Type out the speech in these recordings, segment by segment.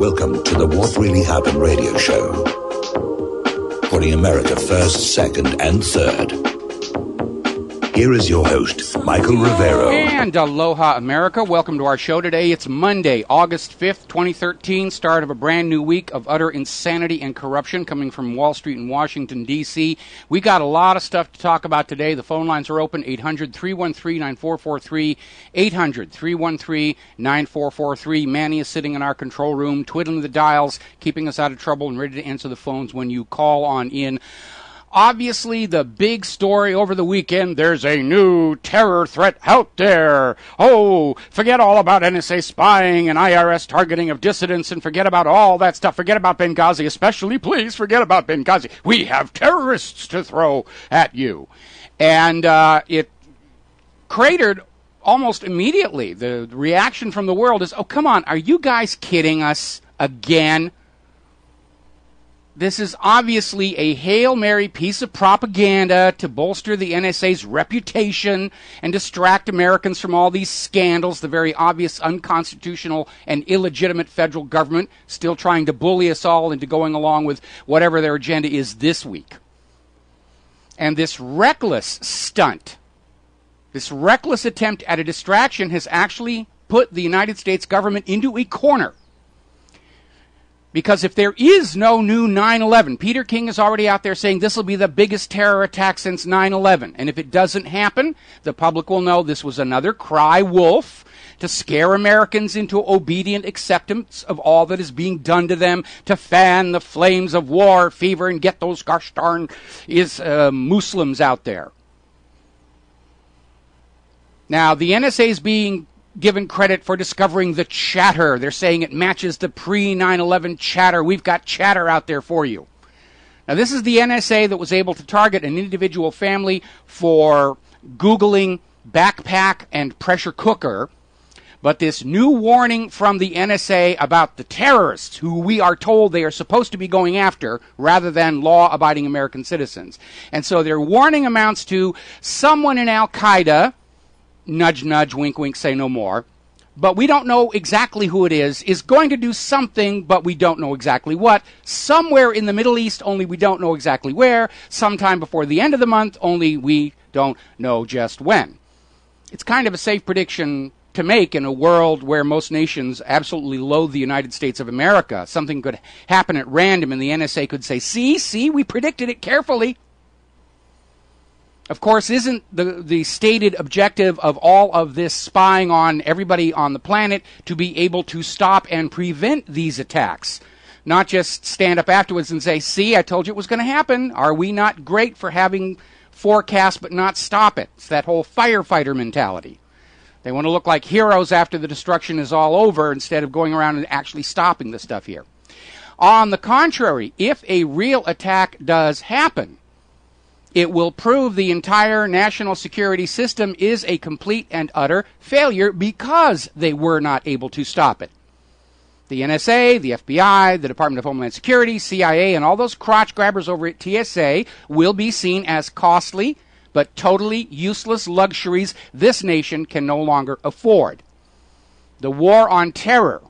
Welcome to the What Really Happened radio show. Putting America first, second, and third. Here is your host, Michael Rivero. And aloha, America. Welcome to our show today. It's Monday, August 5th, 2013, start of a brand new week of utter insanity and corruption coming from Wall Street in Washington, D.C. We got a lot of stuff to talk about today. The phone lines are open, 800-313-9443, 800-313-9443. Manny is sitting in our control room, twiddling the dials, keeping us out of trouble and ready to answer the phones when you call on in. Obviously, the big story over the weekend, there's a new terror threat out there. Oh, forget all about NSA spying and IRS targeting of dissidents and forget about all that stuff. Forget about Benghazi, especially, please forget about Benghazi. We have terrorists to throw at you. And it cratered almost immediately. The reaction from the world is, oh, come on, are you guys kidding us again? This is obviously a Hail Mary piece of propaganda to bolster the NSA's reputation and distract Americans from all these scandals, the very obvious unconstitutional and illegitimate federal government still trying to bully us all into going along with whatever their agenda is this week. And this reckless stunt, this reckless attempt at a distraction has actually put the United States government into a corner. Because if there is no new 9/11, Peter King is already out there saying this will be the biggest terror attack since 9/11. And if it doesn't happen, the public will know this was another cry wolf to scare Americans into obedient acceptance of all that is being done to them, to fan the flames of war, fever, and get those gosh darn Muslims out there. Now, the NSA is being given credit for discovering the chatter. They're saying it matches the pre-9/11 chatter. We've got chatter out there for you. Now, this is the NSA that was able to target an individual family for Googling backpack and pressure cooker. But this new warning from the NSA about the terrorists, who we are told they are supposed to be going after, rather than law-abiding American citizens. And so their warning amounts to someone in Al-Qaeda, nudge, nudge, wink, wink, say no more, but we don't know exactly who it is going to do something, but we don't know exactly what. Somewhere in the Middle East, only we don't know exactly where. Sometime before the end of the month, only we don't know just when. It's kind of a safe prediction to make in a world where most nations absolutely loathe the United States of America. Something could happen at random, and the NSA could say, see, we predicted it carefully. Of course, isn't the stated objective of all of this spying on everybody on the planet to be able to stop and prevent these attacks? Not just stand up afterwards and say, see, I told you it was going to happen. Are we not great for having forecast but not stop it? It's that whole firefighter mentality. They want to look like heroes after the destruction is all over instead of going around and actually stopping the stuff here. On the contrary, if a real attack does happen, it will prove the entire national security system is a complete and utter failure because they were not able to stop it. The NSA, the FBI, the Department of Homeland Security, CIA, and all those crotch grabbers over at TSA will be seen as costly but totally useless luxuries this nation can no longer afford. The war on terror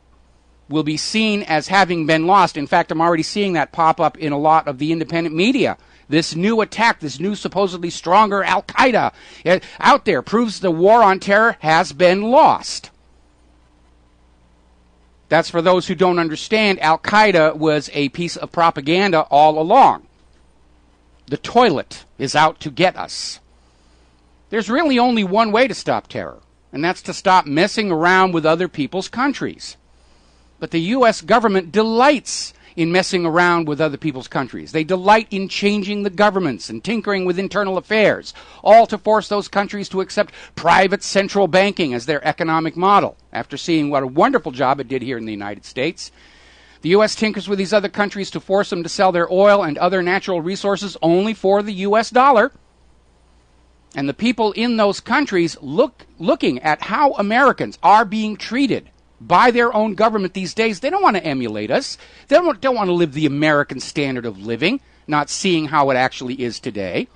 will be seen as having been lost. In fact, I'm already seeing that pop up in a lot of the independent media. This new attack, this new supposedly stronger Al-Qaeda out there proves the war on terror has been lost. That's for those who don't understand. Al-Qaeda was a piece of propaganda all along. The toilet is out to get us. There's really only one way to stop terror, and that's to stop messing around with other people's countries. But the U.S. government delights in messing around with other people's countries. They delight in changing the governments and tinkering with internal affairs, all to force those countries to accept private central banking as their economic model, after seeing what a wonderful job it did here in the United States. The U.S. tinkers with these other countries to force them to sell their oil and other natural resources only for the U.S. dollar. And the people in those countries looking at how Americans are being treated by their own government these days, they don't want to emulate us. They don't want to live the American standard of living, not seeing how it actually is today.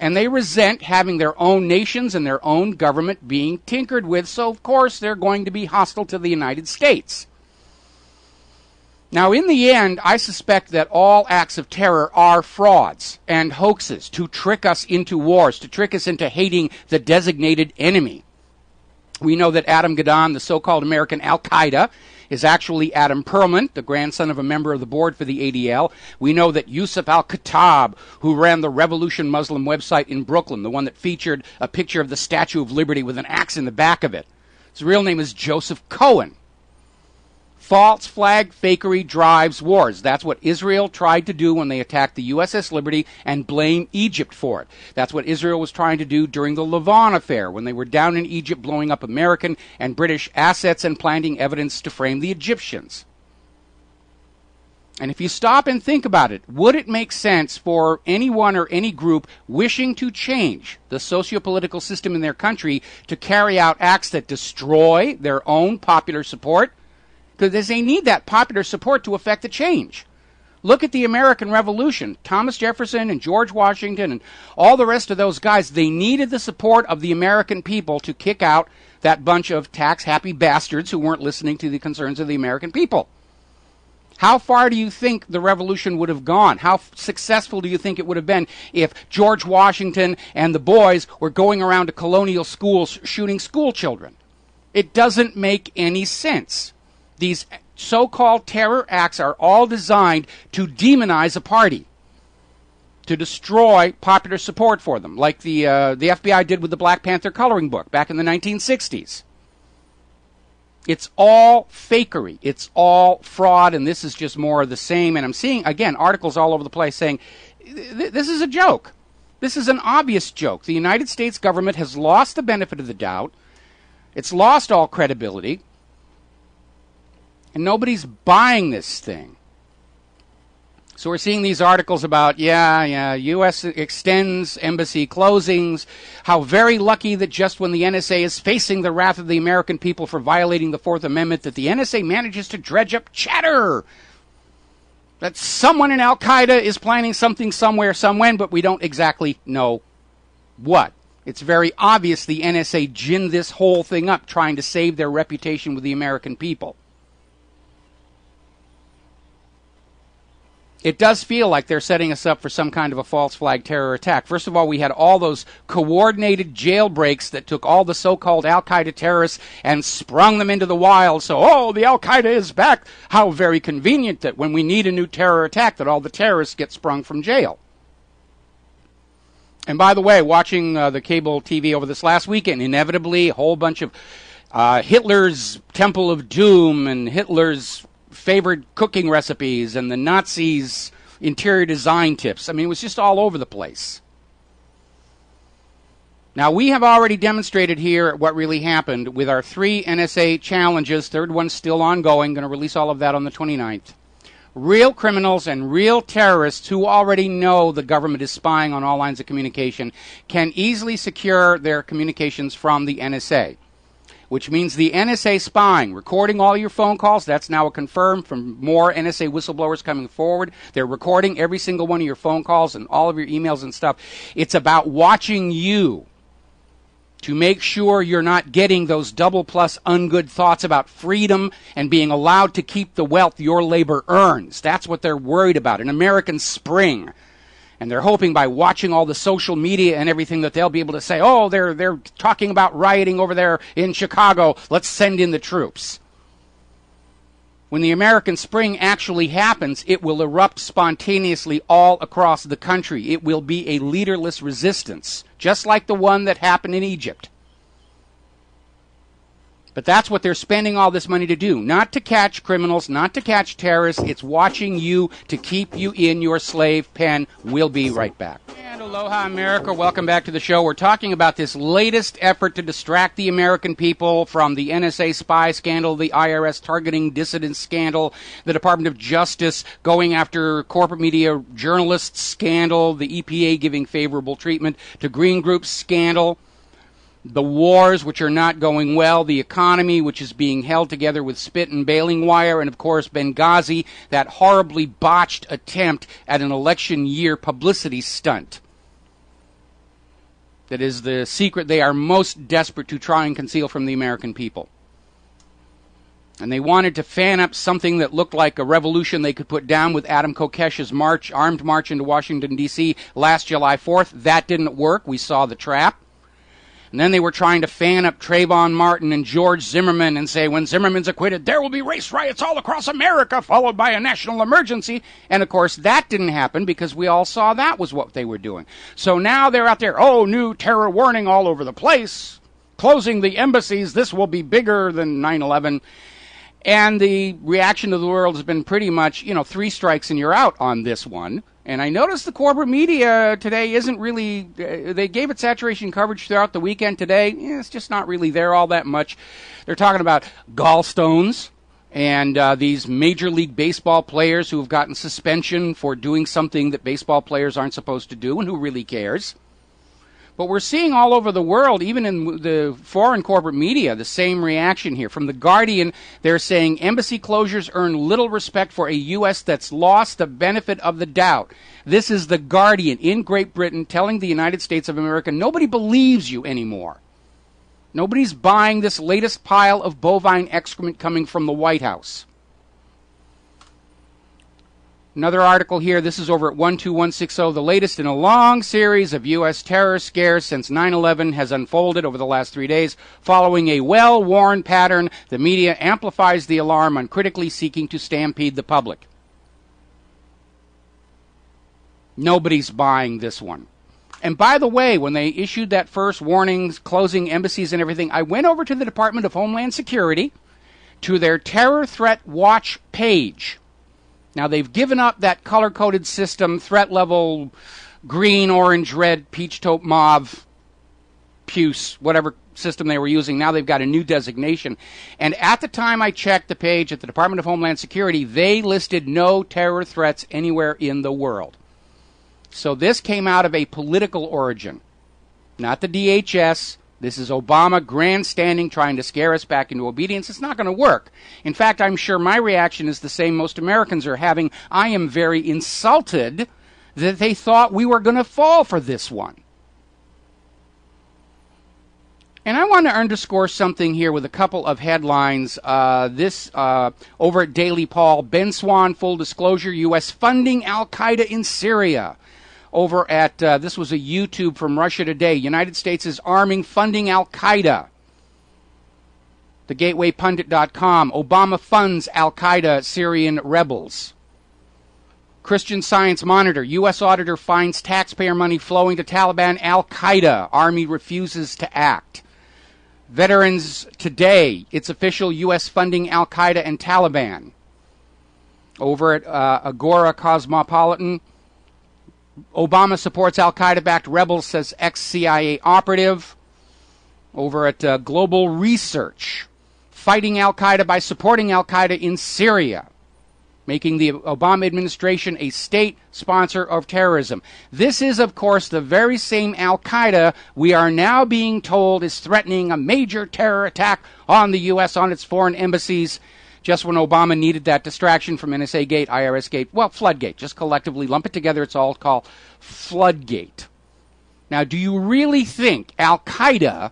And they resent having their own nations and their own government being tinkered with, so of course they're going to be hostile to the United States. Now, in the end, I suspect that all acts of terror are frauds and hoaxes to trick us into wars, to trick us into hating the designated enemy. We know that Adam Gadon, the so-called American Al-Qaeda, is actually Adam Perlman, the grandson of a member of the board for the ADL. We know that Yusuf al-Khattab, who ran the Revolution Muslim website in Brooklyn, the one that featured a picture of the Statue of Liberty with an axe in the back of it, his real name is Joseph Cohen. False flag fakery drives wars. That's what Israel tried to do when they attacked the USS Liberty and blame Egypt for it. That's what Israel was trying to do during the Lavon affair when they were down in Egypt blowing up American and British assets and planting evidence to frame the Egyptians. And if you stop and think about it, would it make sense for anyone or any group wishing to change the socio-political system in their country to carry out acts that destroy their own popular support? Because they need that popular support to effect the change. Look at the American Revolution. Thomas Jefferson and George Washington and all the rest of those guys, they needed the support of the American people to kick out that bunch of tax-happy bastards who weren't listening to the concerns of the American people. How far do you think the revolution would have gone? How successful do you think it would have been if George Washington and the boys were going around to colonial schools shooting school children? It doesn't make any sense. These so-called terror acts are all designed to demonize a party, to destroy popular support for them, like the FBI did with the Black Panther coloring book back in the 1960s. It's all fakery. It's all fraud, and this is just more of the same. And I'm seeing, again, articles all over the place saying, this is a joke. This is an obvious joke. The United States government has lost the benefit of the doubt. It's lost all credibility. And nobody's buying this thing. So we're seeing these articles about, U.S. extends embassy closings, how very lucky that just when the NSA is facing the wrath of the American people for violating the Fourth Amendment, that the NSA manages to dredge up chatter. That someone in Al-Qaeda is planning something somewhere, somewhen, but we don't exactly know what. It's very obvious the NSA ginned this whole thing up, trying to save their reputation with the American people. It does feel like they're setting us up for some kind of a false flag terror attack. First of all, we had all those coordinated jailbreaks that took all the so-called Al-Qaeda terrorists and sprung them into the wild. So, the Al-Qaeda is back. How very convenient that when we need a new terror attack that all the terrorists get sprung from jail. And by the way, watching the cable TV over this last weekend, inevitably a whole bunch of Hitler's Temple of Doom and Hitler's favorite cooking recipes and the Nazis' interior design tips. I mean, it was just all over the place. Now, we have already demonstrated here what really happened with our 3 NSA challenges. Third one's still ongoing. Going to release all of that on the 29th. Real criminals and real terrorists who already know the government is spying on all lines of communication can easily secure their communications from the NSA. Which means the NSA spying, recording all your phone calls. That's now confirmed from more NSA whistleblowers coming forward. They're recording every single one of your phone calls and all of your emails and stuff. It's about watching you to make sure you're not getting those double plus ungood thoughts about freedom and being allowed to keep the wealth your labor earns. That's what they're worried about, an American spring. And they're hoping by watching all the social media and everything that they'll be able to say, they're talking about rioting over there in Chicago. Let's send in the troops. When the American Spring actually happens, it will erupt spontaneously all across the country. It will be a leaderless resistance, just like the one that happened in Egypt. But that's what they're spending all this money to do. Not to catch criminals, not to catch terrorists. It's watching you to keep you in your slave pen. We'll be right back. And aloha, America. Welcome back to the show. We're talking about this latest effort to distract the American people from the NSA spy scandal, the IRS targeting dissidents scandal, the Department of Justice going after corporate media journalists scandal, the EPA giving favorable treatment to green groups scandal. The wars, which are not going well, the economy, which is being held together with spit and baling wire, and of course Benghazi, that horribly botched attempt at an election year publicity stunt. That is the secret they are most desperate to try and conceal from the American people. And they wanted to fan up something that looked like a revolution they could put down with Adam Kokesh's armed march into Washington, D.C. last July 4th. That didn't work. We saw the trap. And then they were trying to fan up Trayvon Martin and George Zimmerman and say, when Zimmerman's acquitted, there will be race riots all across America, followed by a national emergency. And, of course, that didn't happen because we all saw that was what they were doing. So now they're out there, new terror warning all over the place, closing the embassies. This will be bigger than 9/11. And the reaction of the world has been pretty much, 3 strikes and you're out on this one. And I noticed the corporate media today isn't really, they gave it saturation coverage throughout the weekend today. It's just not really there all that much. They're talking about gallstones and these Major League Baseball players who have gotten suspension for doing something that baseball players aren't supposed to do, and who really cares. But we're seeing all over the world, even in the foreign corporate media, the same reaction here. From The Guardian, they're saying embassy closures earn little respect for a U.S. that's lost the benefit of the doubt. This is The Guardian in Great Britain telling the United States of America, nobody believes you anymore. Nobody's buying this latest pile of bovine excrement coming from the White House. Another article here, this is over at 12160. The latest in a long series of U.S. terror scares since 9/11 has unfolded over the last 3 days. Following a well-worn pattern, the media amplifies the alarm uncritically seeking to stampede the public. Nobody's buying this one. And by the way, when they issued that first warnings, closing embassies and everything, I went over to the Department of Homeland Security, to their Terror Threat Watch page. Now, they've given up that color-coded system, threat level, green, orange, red, peach, taupe, mauve, puce, whatever system they were using. Now they've got a new designation. And at the time I checked the page at the Department of Homeland Security, they listed no terror threats anywhere in the world. So this came out of a political origin, not the DHS. This is Obama grandstanding, trying to scare us back into obedience. It's not going to work. In fact, I'm sure my reaction is the same most Americans are having. I am very insulted that they thought we were going to fall for this one. And I want to underscore something here with a couple of headlines. Over at Daily Paul, Ben Swan, full disclosure, U.S. funding al-Qaeda in Syria. Over at, this was a YouTube from Russia Today, United States is arming funding al-Qaeda. TheGatewayPundit.com, Obama funds al-Qaeda Syrian rebels. Christian Science Monitor, U.S. auditor finds taxpayer money flowing to Taliban al-Qaeda. Army refuses to act. Veterans Today, it's official, U.S. funding al-Qaeda and Taliban. Over at Agora Cosmopolitan, Obama supports al-Qaeda-backed rebels, says ex-CIA operative. Over at Global Research, fighting al-Qaeda by supporting al-Qaeda in Syria, making the Obama administration a state sponsor of terrorism. This is, of course, the very same al-Qaeda we are now being told is threatening a major terror attack on the U.S., on its foreign embassies, just when Obama needed that distraction from NSA Gate, IRS Gate, well, Floodgate. Just collectively lump it together. It's all called Floodgate. Now, do you really think al-Qaeda,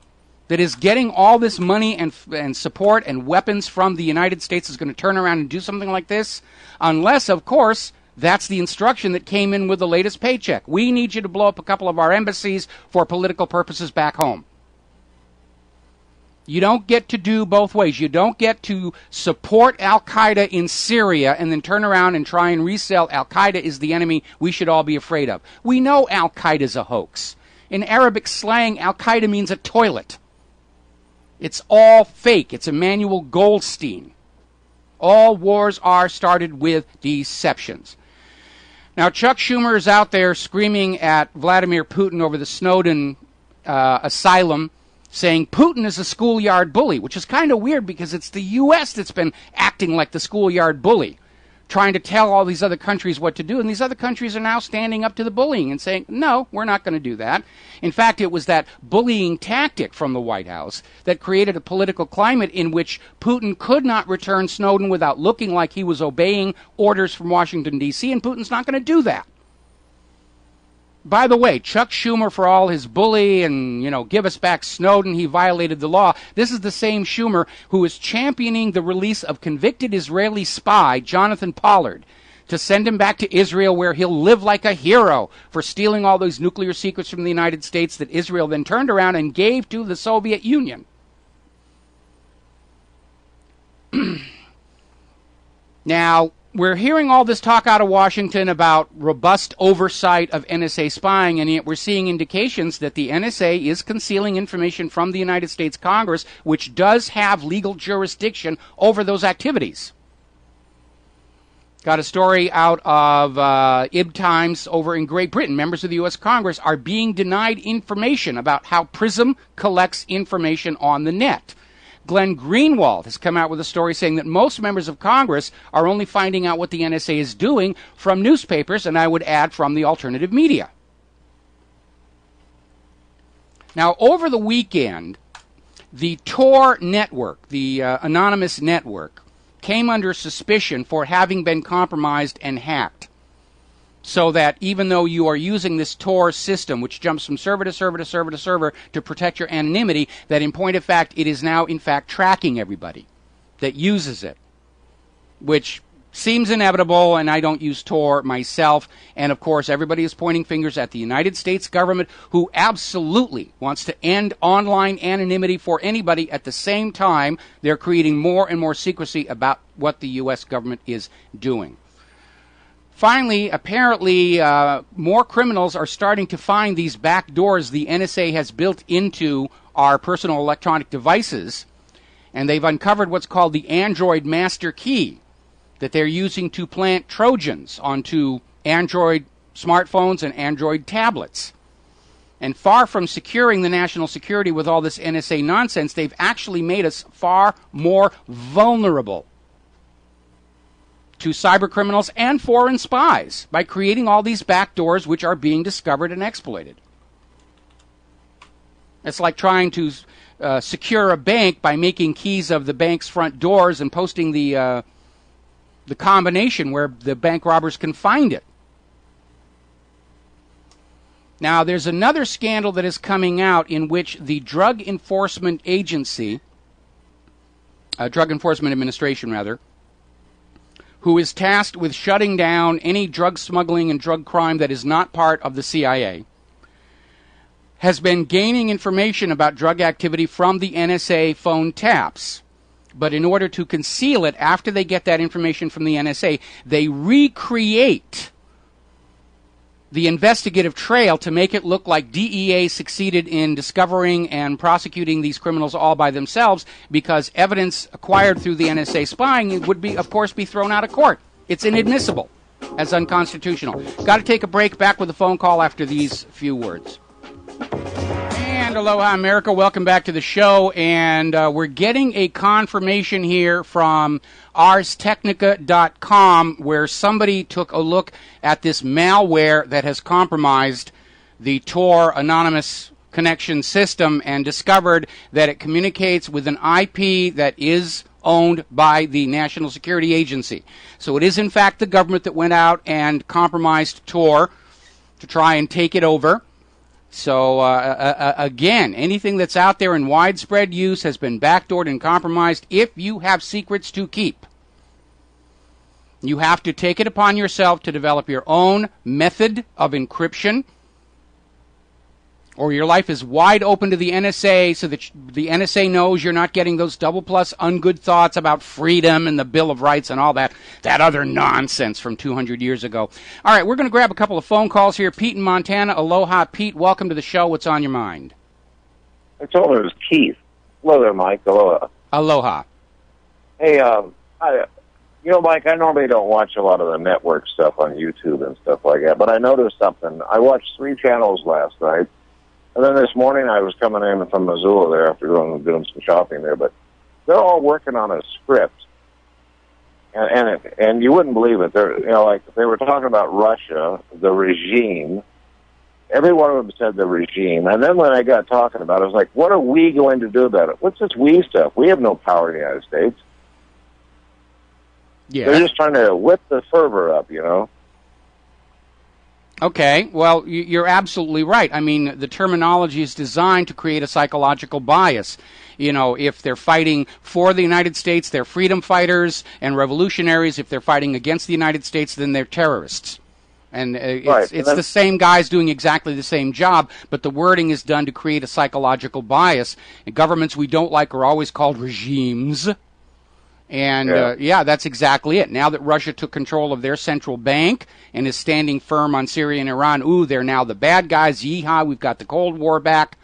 that is getting all this money and support and weapons from the United States, is going to turn around and do something like this? Unless, of course, that's the instruction that came in with the latest paycheck. We need you to blow up a couple of our embassies for political purposes back home. You don't get to do both ways. You don't get to support al-Qaeda in Syria and then turn around and try and resell al-Qaeda is the enemy we should all be afraid of. We know al-Qaeda's a hoax. In Arabic slang, al-Qaeda means a toilet. It's all fake. It's Emmanuel Goldstein. All wars are started with deceptions. Now, Chuck Schumer is out there screaming at Vladimir Putin over the Snowden asylum, saying Putin is a schoolyard bully, which is kind of weird because it's the U.S. that's been acting like the schoolyard bully, trying to tell all these other countries what to do. And these other countries are now standing up to the bullying and saying, no, we're not going to do that. In fact, it was that bullying tactic from the White House that created a political climate in which Putin could not return Snowden without looking like he was obeying orders from Washington, D.C., and Putin's not going to do that. by the way, Chuck Schumer, for all his bully and, give us back Snowden, he violated the law. This is the same Schumer who is championing the release of convicted Israeli spy Jonathan Pollard to send him back to Israel, where he'll live like a hero for stealing all those nuclear secrets from the United States that Israel then turned around and gave to the Soviet Union. Now, we're hearing all this talk out of Washington about robust oversight of NSA spying, and yet we're seeing indications that the NSA is concealing information from the United States Congress, which does have legal jurisdiction over those activities. Got a story out of IB Times over in Great Britain. Members of the U.S. Congress are being denied information about how PRISM collects information on the net. Glenn Greenwald has come out with a story saying that most members of Congress are only finding out what the NSA is doing from newspapers, and I would add from the alternative media. Now, over the weekend, the Tor network, the anonymous network, came under suspicion for having been compromised and hacked. So that even though you are using this Tor system, which jumps from server to server to server to server to protect your anonymity, that in point of fact, it is now in fact tracking everybody that uses it, which seems inevitable, and I don't use Tor myself. And of course, everybody is pointing fingers at the United States government, who absolutely wants to end online anonymity for anybody. At the same time, they're creating more and more secrecy about what the U.S. government is doing. Finally, apparently, more criminals are starting to find these back doors the NSA has built into our personal electronic devices, and they've uncovered what's called the Android Master Key that they're using to plant Trojans onto Android smartphones and Android tablets. And far from securing the national security with all this NSA nonsense, they've actually made us far more vulnerable to cyber criminals and foreign spies by creating all these back doors which are being discovered and exploited. It's like trying to secure a bank by making keys of the bank's front doors and posting the combination where the bank robbers can find it. Now, there's another scandal that is coming out in which the Drug Enforcement Administration, who is tasked with shutting down any drug smuggling and drug crime that is not part of the CIA, has been gaining information about drug activity from the NSA phone taps. But in order to conceal it, after they get that information from the NSA, they recreate the investigative trail to make it look like DEA succeeded in discovering and prosecuting these criminals all by themselves, because evidence acquired through the NSA spying would be, of course, be thrown out of court. It's inadmissible as unconstitutional. Got to take a break. Back with a phone call after these few words. And aloha, America. Welcome back to the show. And we're getting a confirmation here from ArsTechnica.com, where somebody took a look at this malware that has compromised the Tor anonymous connection system and discovered that it communicates with an IP that is owned by the National Security Agency. So it is, in fact, the government that went out and compromised Tor to try and take it over. So, again, anything that's out there in widespread use has been backdoored and compromised. If you have secrets to keep, you have to take it upon yourself to develop your own method of encryption, or your life is wide open to the NSA so that the NSA knows you're not getting those double plus ungood thoughts about freedom and the Bill of Rights and all that other nonsense from 200 years ago. All right, we're going to grab a couple of phone calls here. Pete in Montana. Aloha, Pete. Welcome to the show. What's on your mind? I told her it was Keith. Hello there, Mike. Aloha. Aloha. Hey, Mike, I normally don't watch a lot of the network stuff on YouTube and stuff like that, but I noticed something. I watched 3 channels last night. And then this morning I was coming in from Missoula there after doing some shopping there, but they're all working on a script, and you wouldn't believe it. They're like they were talking about Russia, the regime. Every one of them said the regime, and then when I got talking about it, I was like, what are we going to do about it? What's this we stuff? We have no power in the United States. Yeah, they're just trying to whip the fervor up, Okay, well, you're absolutely right. I mean, the terminology is designed to create a psychological bias. You know, if they're fighting for the United States, they're freedom fighters and revolutionaries. If they're fighting against the United States, then they're terrorists. And it's the same guys doing exactly the same job, but the wording is done to create a psychological bias. And governments we don't like are always called regimes. And, that's exactly it. Now that Russia took control of their central bank and is standing firm on Syria and Iran, they're now the bad guys. Yeehaw, we've got the Cold War back.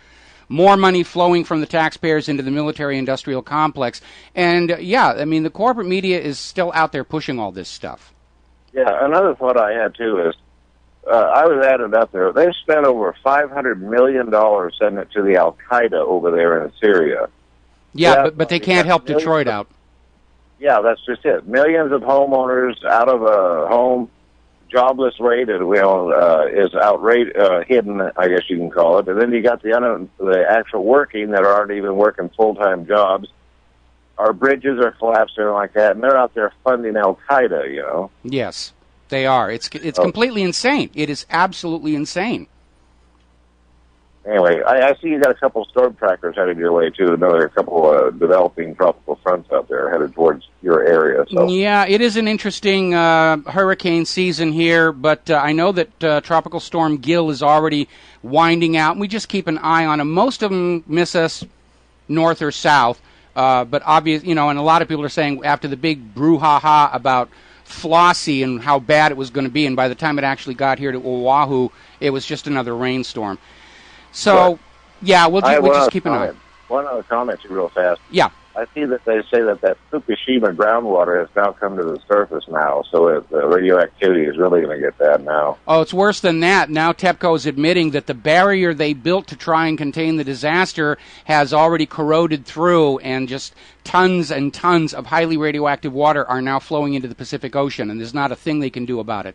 More money flowing from the taxpayers into the military-industrial complex. And, I mean, the corporate media is still out there pushing all this stuff. Yeah, another thought I had, too, is I was added up there. They spent over $500 million sending it to the Al-Qaeda over there in Syria. Yeah, but they can't help Detroit out. Yeah, that's just it. Millions of homeowners out of a home, jobless rate is hidden, I guess you can call it. And then you got the actual working that aren't even working full-time jobs. Our bridges are collapsing like that, and they're out there funding Al-Qaeda, you know. Yes, they are. It's completely insane. It is absolutely insane. Anyway, I see you got a couple storm trackers headed your way, too. Another couple developing tropical fronts out there headed towards your area. So. Yeah, it is an interesting hurricane season here, but I know that Tropical Storm Gil is already winding out, and we just keep an eye on them. Most of them miss us north or south, but obvious, and a lot of people are saying after the big brouhaha about Flossie and how bad it was going to be, and by the time it actually got here to Oahu, it was just another rainstorm. So, we'll just keep an eye. One other comment, real fast. Yeah. I see that they say that Fukushima groundwater has now come to the surface now, so the radioactivity is really going to get bad now. Oh, it's worse than that. Now TEPCO is admitting that the barrier they built to try and contain the disaster has already corroded through, and just tons and tons of highly radioactive water are now flowing into the Pacific Ocean, and there's not a thing they can do about it.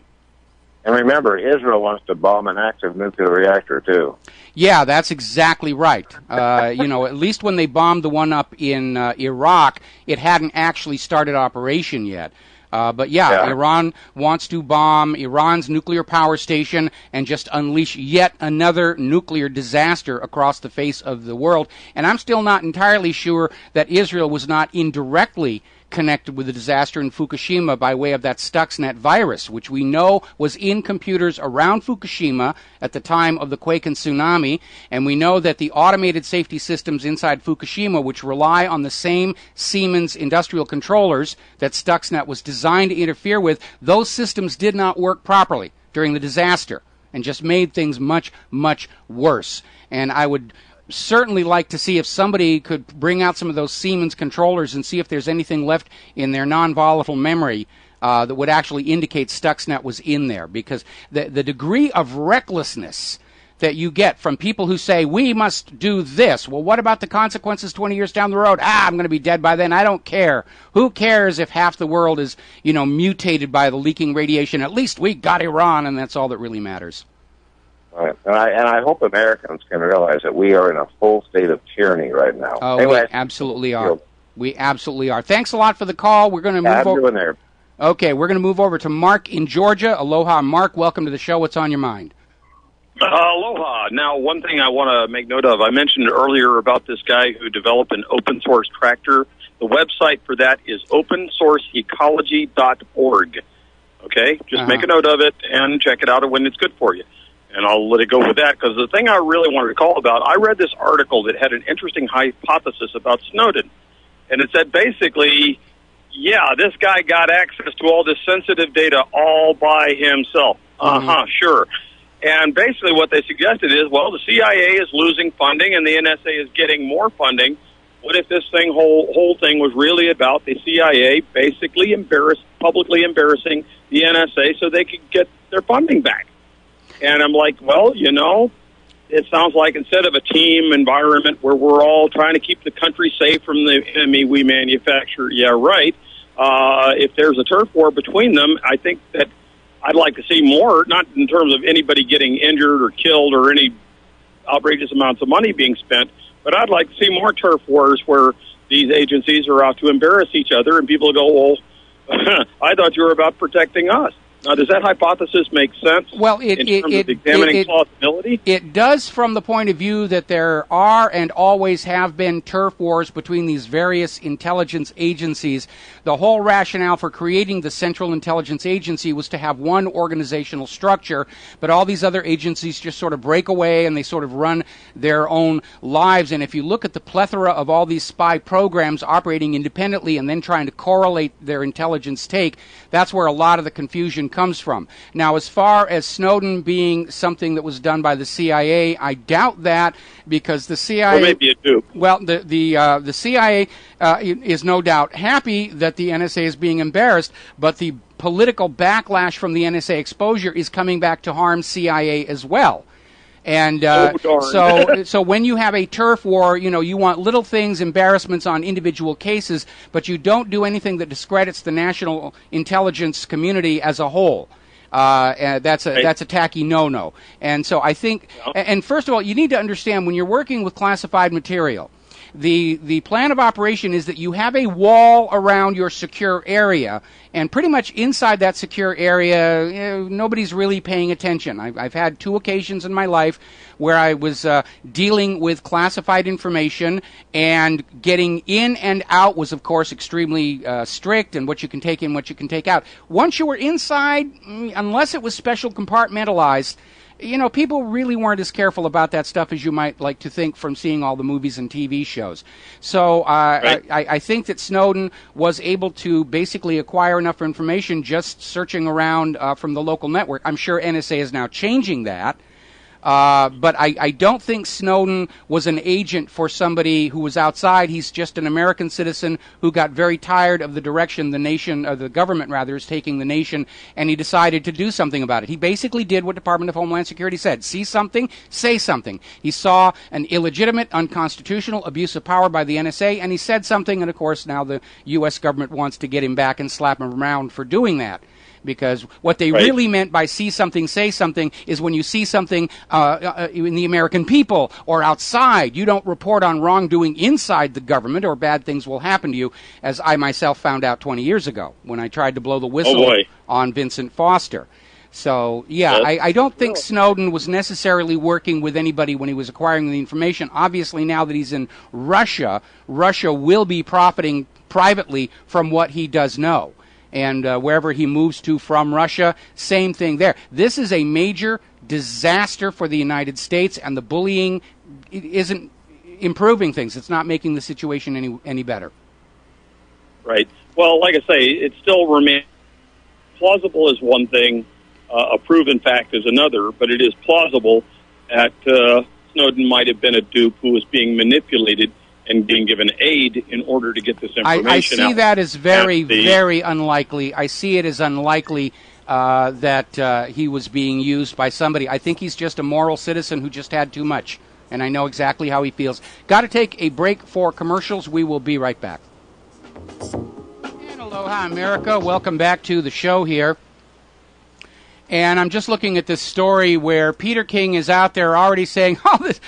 And remember, Israel wants to bomb an active nuclear reactor, too. Yeah, that's exactly right. At least when they bombed the one up in Iraq, it hadn't actually started operation yet. Iran wants to bomb Iran's nuclear power station and just unleash yet another nuclear disaster across the face of the world. And I'm still not entirely sure that Israel was not indirectly connected with the disaster in Fukushima by way of that Stuxnet virus, which we know was in computers around Fukushima at the time of the quake and tsunami, and we know that the automated safety systems inside Fukushima, which rely on the same Siemens industrial controllers that Stuxnet was designed to interfere with, those systems did not work properly during the disaster and just made things much, much worse. And I would certainly like to see if somebody could bring out some of those Siemens controllers and see if there's anything left in their non-volatile memory that would actually indicate Stuxnet was in there, because the degree of recklessness that you get from people who say, we must do this. Well, what about the consequences 20 years down the road? I'm going to be dead by then. I don't care. Who cares if half the world is, mutated by the leaking radiation? At least we got Iran, and that's all that really matters. Right. And I hope Americans can realize that we are in a full state of tyranny right now. Oh, anyway, we absolutely are. We absolutely are. Thanks a lot for the call. We're going to move over. There. Okay, we're going to move over to Mark in Georgia. Aloha, Mark. Welcome to the show. What's on your mind? Aloha. Now, one thing I want to make note of, I mentioned earlier about this guy who developed an open source tractor. The website for that is opensourceecology.org. Okay? Just make a note of it and check it out when it's good for you. And I'll let it go with that, because the thing I really wanted to call about, I read this article that had an interesting hypothesis about Snowden. And it said basically, this guy got access to all this sensitive data all by himself. Sure. And basically what they suggested is, well, the CIA is losing funding and the NSA is getting more funding. What if this whole thing was really about the CIA basically publicly embarrassing the NSA so they could get their funding back? And I'm like, well, it sounds like instead of a team environment where we're all trying to keep the country safe from the enemy we manufacture, if there's a turf war between them, I think that I'd like to see more, not in terms of anybody getting injured or killed or any outrageous amounts of money being spent, but I'd like to see more turf wars where these agencies are out to embarrass each other and people go, well, I thought you were about protecting us. Now, does that hypothesis make sense? Well, in terms of examining plausibility? It does from the point of view that there are and always have been turf wars between these various intelligence agencies. The whole rationale for creating the Central Intelligence Agency was to have one organizational structure, but all these other agencies just sort of break away and they sort of run their own lives. And if you look at the plethora of all these spy programs operating independently and then trying to correlate their intelligence take, that's where a lot of the confusion comes from. Now, as far as Snowden being something that was done by the CIA, I doubt that, because the CIA... Or maybe a dupe. Well, the CIA is no doubt happy that the NSA is being embarrassed, but the political backlash from the NSA exposure is coming back to harm CIA as well. And so when you have a turf war, you want little things, embarrassments on individual cases, but you don't do anything that discredits the national intelligence community as a whole. That's a tacky no-no. And so I think, and first of all, you need to understand when you're working with classified material, the plan of operation is that you have a wall around your secure area, and pretty much inside that secure area, nobody's really paying attention. I've had 2 occasions in my life where I was dealing with classified information, and getting in and out was, of course, extremely strict, and what you can take in, what you can take out. Once you were inside, unless it was special compartmentalized, people really weren't as careful about that stuff as you might like to think from seeing all the movies and TV shows. So right. I think that Snowden was able to basically acquire enough information just searching around from the local network. I'm sure NSA is now changing that. But I don't think Snowden was an agent for somebody who was outside. He's just an American citizen who got very tired of the direction the nation, or the government rather, is taking the nation, and he decided to do something about it. He basically did what Department of Homeland Security said. See something, say something. He saw an illegitimate, unconstitutional abuse of power by the NSA, and he said something, and of course now the U.S. government wants to get him back and slap him around for doing that. Because what they really meant by see something, say something is when you see something in the American people or outside, you don't report on wrongdoing inside the government or bad things will happen to you, as I myself found out 20 years ago when I tried to blow the whistle on Vincent Foster. So, I don't think Snowden was necessarily working with anybody when he was acquiring the information. Obviously, now that he's in Russia, Russia will be profiting privately from what he does know. And wherever he moves to from Russia, same thing there. This is a major disaster for the United States, and the bullying isn't improving things. It's not making the situation any better. Right. Well, like I say, it still remains plausible is one thing, a proven fact is another, but it is plausible that Snowden might have been a dupe who was being manipulated and being given aid in order to get this information out. I see that as very, very unlikely. I see it as unlikely that he was being used by somebody. I think he's just a moral citizen who just had too much, and I know exactly how he feels. Got to take a break for commercials. We will be right back. And aloha, America. Welcome back to the show here. And I'm just looking at this story where Peter King is out there already saying, the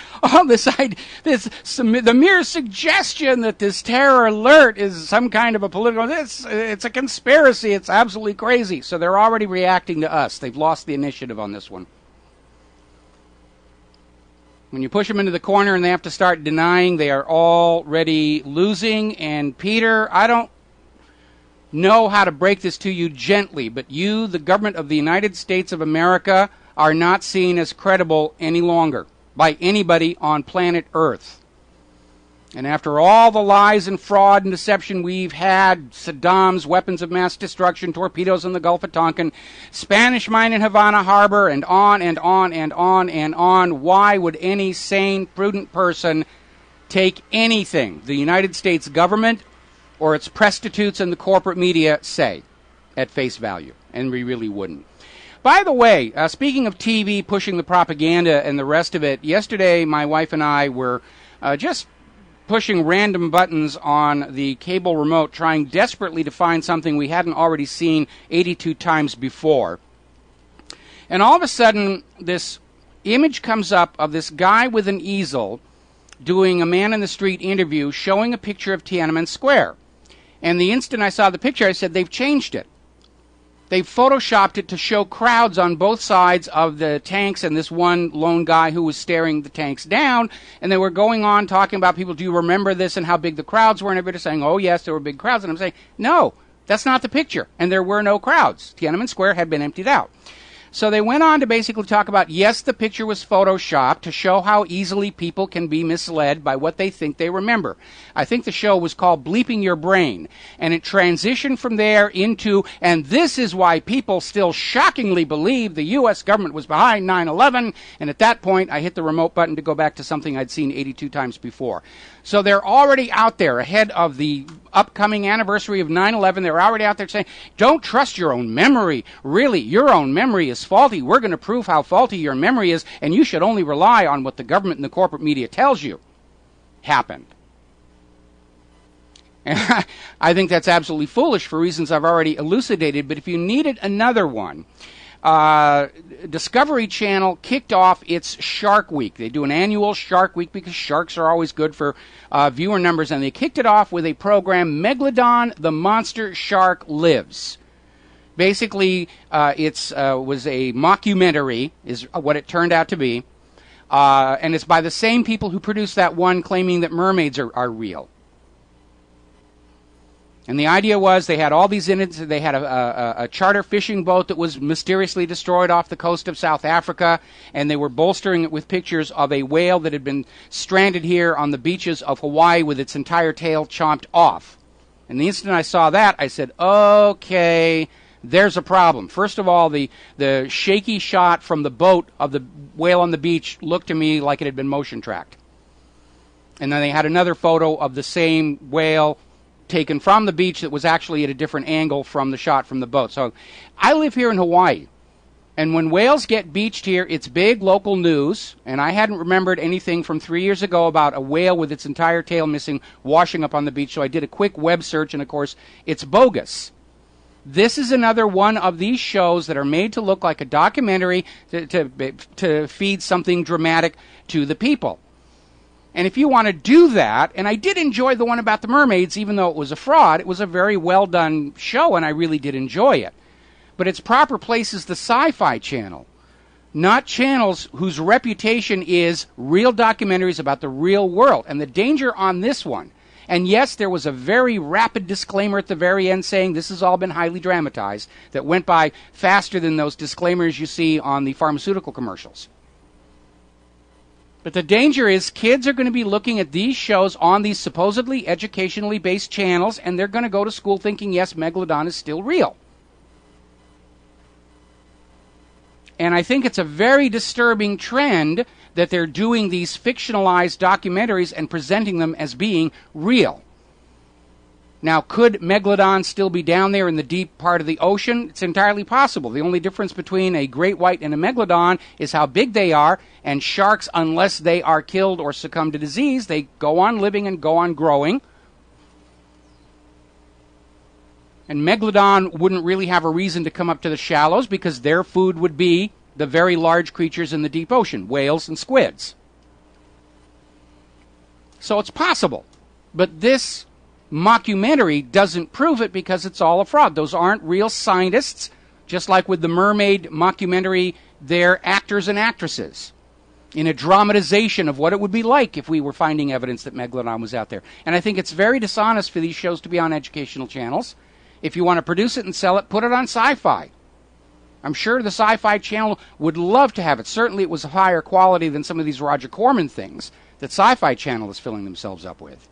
mere suggestion that this terror alert is some kind of a political, it's a conspiracy. It's absolutely crazy. So they're already reacting to us. They've lost the initiative on this one. When you push them into the corner and they have to start denying, they are already losing. And Peter, I don't know how to break this to you gently, but you, the government of the United States of America, are not seen as credible any longer by anybody on planet Earth. And after all the lies and fraud and deception we've had, Saddam's weapons of mass destruction, torpedoes in the Gulf of Tonkin, Spanish mine in Havana Harbor, and on and on and on and on, why would any sane, prudent person take anything the United States government or its prostitutes and the corporate media say at face value? And we really wouldn't. By the way, speaking of TV pushing the propaganda and the rest of it, yesterday my wife and I were just pushing random buttons on the cable remote, trying desperately to find something we hadn't already seen 82 times before. And all of a sudden, this image comes up of this guy with an easel doing a man-in-the-street interview showing a picture of Tiananmen Square. And the instant I saw the picture, I said, they've changed it. They photoshopped it to show crowds on both sides of the tanks and this one lone guy who was staring the tanks down. And they were going on talking about people, do you remember this and how big the crowds were? And everybody saying, oh, yes, there were big crowds. And I'm saying, no, that's not the picture. And there were no crowds. Tiananmen Square had been emptied out. So they went on to basically talk about, yes, the picture was photoshopped to show how easily people can be misled by what they think they remember. I think the show was called Bleeping Your Brain, and it transitioned from there into, and this is why people still shockingly believe the U.S. government was behind 9/11, and at that point I hit the remote button to go back to something I'd seen 82 times before. So they're already out there ahead of the upcoming anniversary of 9/11. They're already out there saying, don't trust your own memory. Really, your own memory is faulty. We're going to prove how faulty your memory is, and you should only rely on what the government and the corporate media tells you happened. And I think that's absolutely foolish for reasons I've already elucidated, but if you needed another one, Discovery Channel kicked off its Shark Week. They do an annual Shark Week because sharks are always good for viewer numbers, and they kicked it off with a program, Megalodon, the Monster Shark Lives. Basically, it was a mockumentary, is what it turned out to be, and it's by the same people who produced that one claiming that mermaids are real. And the idea was they had all these incidents. They had a charter fishing boat that was mysteriously destroyed off the coast of South Africa, and they were bolstering it with pictures of a whale that had been stranded here on the beaches of Hawaii with its entire tail chomped off. And the instant I saw that, I said, okay, there's a problem. First of all, the shaky shot from the boat of the whale on the beach looked to me like it had been motion tracked. And then they had another photo of the same whale taken from the beach that was actually at a different angle from the shot from the boat. So I live here in Hawaii, and when whales get beached here, it's big local news, and I hadn't remembered anything from 3 years ago about a whale with its entire tail missing washing up on the beach, so I did a quick web search, and of course, it's bogus. This is another one of these shows that are made to look like a documentary to feed something dramatic to the people. And if you want to do that, and I did enjoy the one about the mermaids, even though it was a fraud, it was a very well done show, and I really did enjoy it. But its proper place is the Sci-Fi Channel, not channels whose reputation is real documentaries about the real world. And the danger on this one, and yes, there was a very rapid disclaimer at the very end saying this has all been highly dramatized, that went by faster than those disclaimers you see on the pharmaceutical commercials. But the danger is kids are going to be looking at these shows on these supposedly educationally based channels, and they're going to go to school thinking, yes, Megalodon is still real. And I think it's a very disturbing trend that they're doing these fictionalized documentaries and presenting them as being real. Now, could Megalodon still be down there in the deep part of the ocean? It's entirely possible. The only difference between a great white and a Megalodon is how big they are, and sharks, unless they are killed or succumb to disease, they go on living and go on growing. And Megalodon wouldn't really have a reason to come up to the shallows because their food would be the very large creatures in the deep ocean, whales and squids. So it's possible. But this mockumentary doesn't prove it because it's all a fraud. Those aren't real scientists. Just like with the mermaid mockumentary, they're actors and actresses in a dramatization of what it would be like if we were finding evidence that Megalodon was out there. And I think it's very dishonest for these shows to be on educational channels. If you want to produce it and sell it, put it on Sci-Fi. I'm sure the Sci-Fi Channel would love to have it. Certainly it was of higher quality than some of these Roger Corman things that Sci-Fi Channel is filling themselves up with.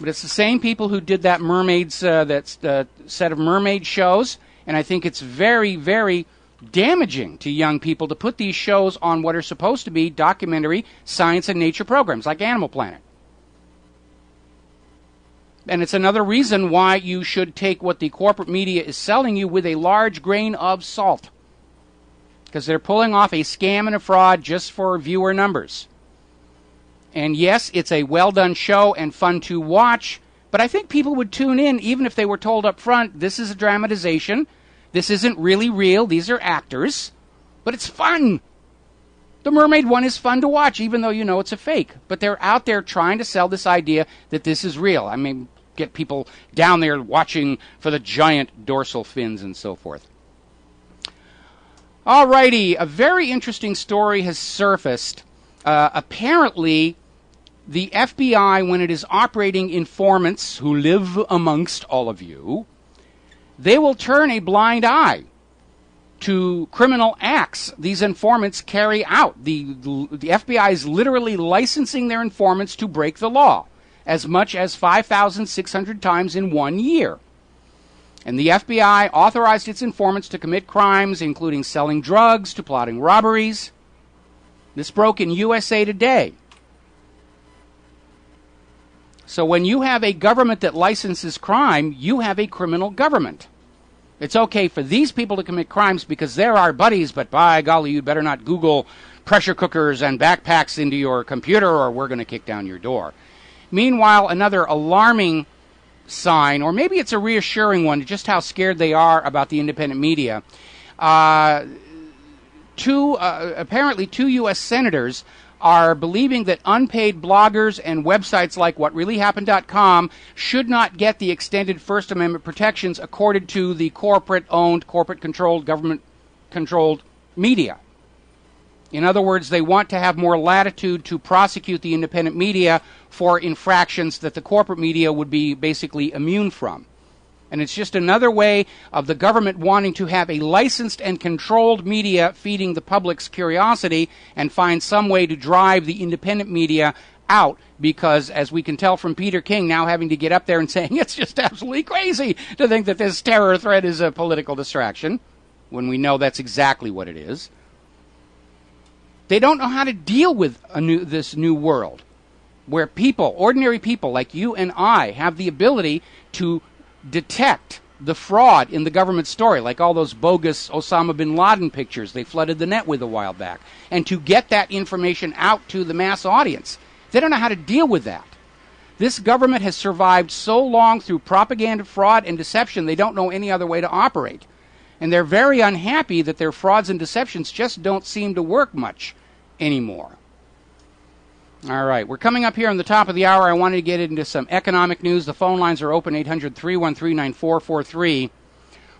But it's the same people who did that mermaids, set of mermaid shows, and I think it's very, very damaging to young people to put these shows on what are supposed to be documentary science and nature programs like Animal Planet. And it's another reason why you should take what the corporate media is selling you with a large grain of salt. Because they're pulling off a scam and a fraud just for viewer numbers. And yes, it's a well-done show and fun to watch, but I think people would tune in even if they were told up front, this is a dramatization, this isn't really real, these are actors, but it's fun. The mermaid one is fun to watch, even though you know it's a fake. But they're out there trying to sell this idea that this is real. I mean, get people down there watching for the giant dorsal fins and so forth. Alrighty, a very interesting story has surfaced. Apparently, the FBI, when it is operating informants who live amongst all of you, they will turn a blind eye to criminal acts these informants carry out. The FBI is literally licensing their informants to break the law as much as 5,600 times in 1 year. And the FBI authorized its informants to commit crimes, including selling drugs to plotting robberies. This broke in USA Today. So when you have a government that licenses crime, you have a criminal government. It's okay for these people to commit crimes because they're our buddies, but by golly, you'd better not Google pressure cookers and backpacks into your computer or we're going to kick down your door. Meanwhile, another alarming sign, or maybe it's a reassuring one, just how scared they are about the independent media. Apparently two U.S. senators are believing that unpaid bloggers and websites like whatreallyhappened.com should not get the extended First Amendment protections accorded to the corporate-owned, corporate-controlled, government-controlled media. In other words, they want to have more latitude to prosecute the independent media for infractions that the corporate media would be basically immune from. And it's just another way of the government wanting to have a licensed and controlled media feeding the public's curiosity and find some way to drive the independent media out because, as we can tell from Peter King now having to get up there and saying it's just absolutely crazy to think that this terror threat is a political distraction, when we know that's exactly what it is. They don't know how to deal with this new world where people, ordinary people like you and I, have the ability to detect the fraud in the government story, like all those bogus Osama bin Laden pictures they flooded the net with a while back, and to get that information out to the mass audience. They don't know how to deal with that. This government has survived so long through propaganda, fraud, and deception, they don't know any other way to operate. And they're very unhappy that their frauds and deceptions just don't seem to work much anymore. All right, we're coming up here on the top of the hour. I wanted to get into some economic news. The phone lines are open, 800-313-9443.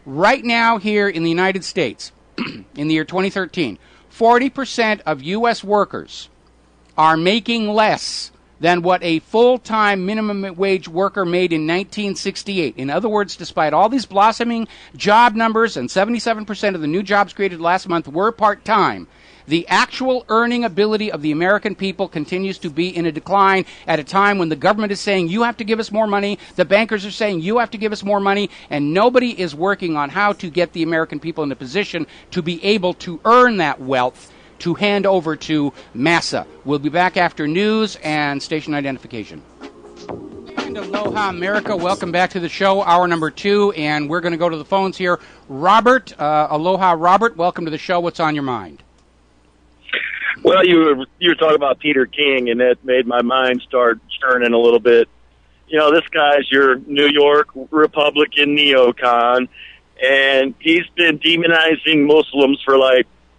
Right now here in the United States, in the year 2013, 40% of U.S. workers are making less than what a full-time minimum wage worker made in 1968. In other words, despite all these blossoming job numbers, and 77% of the new jobs created last month were part-time, the actual earning ability of the American people continues to be in a decline at a time when the government is saying, you have to give us more money, the bankers are saying, you have to give us more money, and nobody is working on how to get the American people in a position to be able to earn that wealth to hand over to massa. We'll be back after news and station identification. And aloha, America. Welcome back to the show, hour number 2, and we're going to go to the phones here. Robert, aloha, Robert. Welcome to the show. What's on your mind? Well, you were talking about Peter King, and that made my mind start churning a little bit. You know, this guy's your New York Republican neocon, and he's been demonizing Muslims for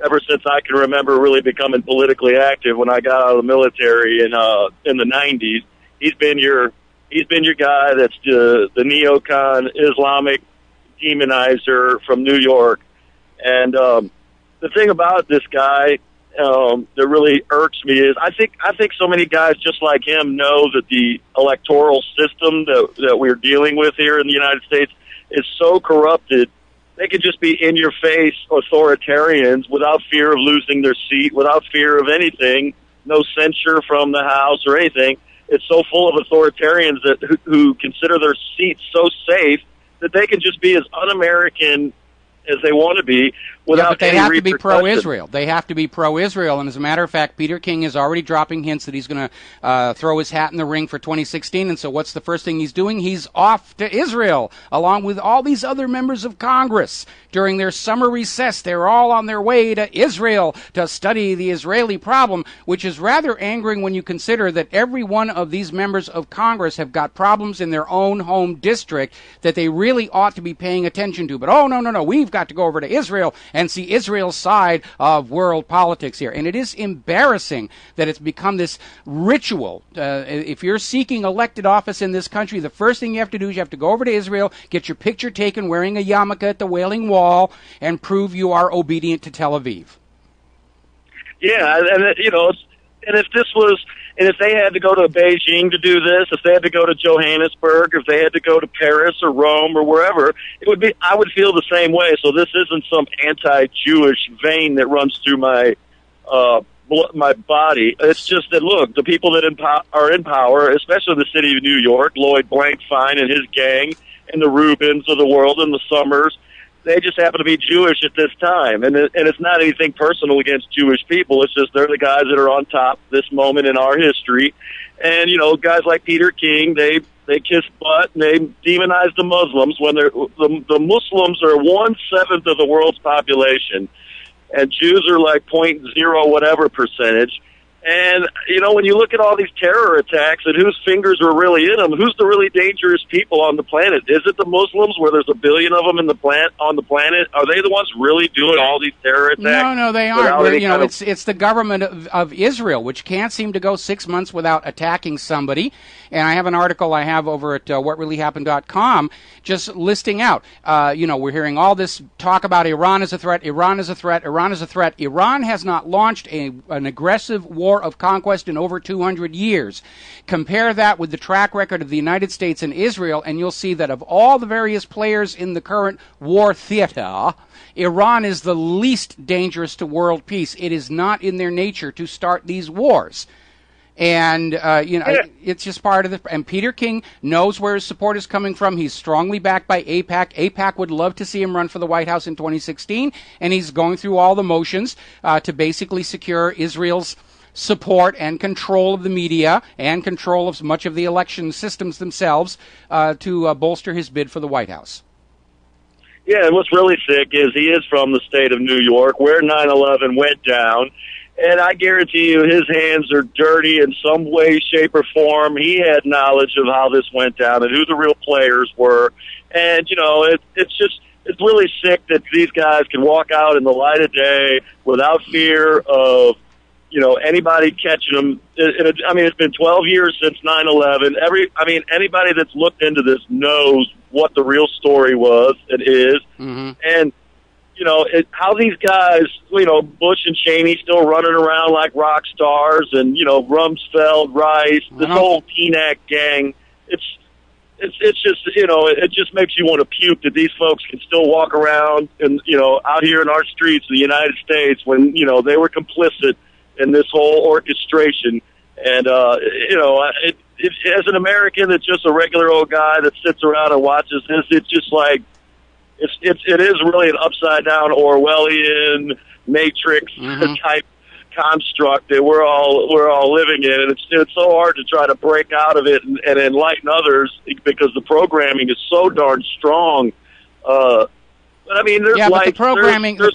ever since I can remember really becoming politically active when I got out of the military in the 90s. He's been your guy that's the neocon Islamic demonizer from New York. And the thing about this guy that really irks me is I think so many guys just like him know that the electoral system that we're dealing with here in the United States is so corrupted. They could just be in-your-face authoritarians without fear of losing their seat, without fear of anything, no censure from the House or anything. It's so full of authoritarians who consider their seats so safe that they can just be as un-American as they want to be without but they any have to be repercussion. pro-Israel. They have to be pro-Israel. And as a matter of fact, Peter King is already dropping hints that he's going to throw his hat in the ring for 2016. And so what's the first thing he's doing? He's off to Israel, along with all these other members of Congress. During their summer recess, they're all on their way to Israel to study the Israeli problem, which is rather angering when you consider that every one of these members of Congress have got problems in their own home district that they really ought to be paying attention to. But, no, we've got to go over to Israel and see Israel's side of world politics here. And it is embarrassing that it's become this ritual. If you're seeking elected office in this country, the first thing you have to do is you have to go over to Israel, get your picture taken wearing a yarmulke at the Wailing Wall, and prove you are obedient to Tel Aviv. Yeah, and you know, and if they had to go to Beijing to do this, if they had to go to Johannesburg, if they had to go to Paris or Rome or wherever, I would feel the same way. So this isn't some anti-Jewish vein that runs through my body. It's just that, look, the people that are in power, especially the city of New York, Lloyd Blankfein and his gang, and the Rubens of the world and the Summers, they just happen to be Jewish at this time. And it's not anything personal against Jewish people. It's just they're the guys that are on top this moment in our history. And, you know, guys like Peter King, they kiss butt and they demonize the Muslims when the Muslims are 1/7 of the world's population. And Jews are like 0.0 whatever percentage. And, you know, when you look at all these terror attacks and whose fingers are really in them, who's the really dangerous people on the planet? Is it the Muslims, where there's a billion of them on the planet? Are they the ones really doing all these terror attacks? No, they aren't. You know, it's the government of Israel, which can't seem to go 6 months without attacking somebody. And I have an article I have over at whatreallyhappened.com just listing out, you know, we're hearing all this talk about Iran as a threat, Iran is a threat, Iran is a threat. Iran has not launched an aggressive war of conquest in over 200 years. Compare that with the track record of the United States and Israel, and you'll see that of all the various players in the current war theater, Iran is the least dangerous to world peace. It is not in their nature to start these wars. And, you know, it's just part of the... And Peter King knows where his support is coming from. He's strongly backed by AIPAC. AIPAC would love to see him run for the White House in 2016, and he's going through all the motions to basically secure Israel's support and control of the media and control of much of the election systems themselves to bolster his bid for the White House. Yeah, and what's really sick is he is from the state of New York, where 9/11 went down, and I guarantee you his hands are dirty in some way, shape, or form. He had knowledge of how this went down and who the real players were, and, you know, it's really sick that these guys can walk out in the light of day without fear of, you know, anybody catching them. I mean, it's been 12 years since 9/11. Anybody that's looked into this knows what the real story was and is. Mm-hmm. And, you know, how these guys, you know, Bush and Cheney still running around like rock stars, and, you know, Rumsfeld, Rice, this whole PNAC gang. It's just, you know, it just makes you want to puke that these folks can still walk around and, you know, out here in our streets of the United States when, you know, they were complicit in this whole orchestration. And, you know, as an American that's just a regular old guy that sits around and watches this, it's just like, it is really an upside down Orwellian Matrix type construct that we're all living in, and it's so hard to try to break out of it and enlighten others because the programming is so darn strong. But I mean, there's the programming, there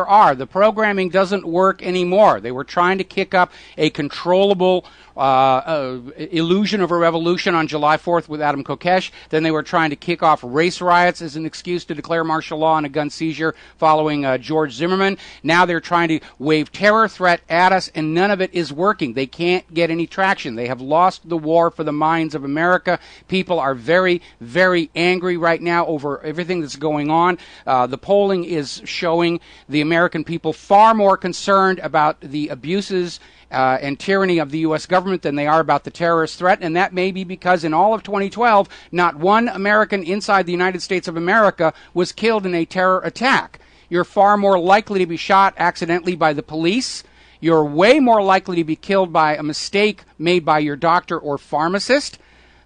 are. The programming doesn't work anymore. They were trying to kick up a controllable illusion of a revolution on July 4th with Adam Kokesh. Then they were trying to kick off race riots as an excuse to declare martial law and a gun seizure following George Zimmerman. Now they're trying to wave terror threat at us, and none of it is working. They can't get any traction. They have lost the war for the minds of America. People are very, very angry right now over everything that's going on. The polling is showing the American people far more concerned about the abuses and tyranny of the U.S. government than they are about the terrorist threat, and that may be because in all of 2012, not one American inside the United States of America was killed in a terror attack. You're far more likely to be shot accidentally by the police. You're way more likely to be killed by a mistake made by your doctor or pharmacist.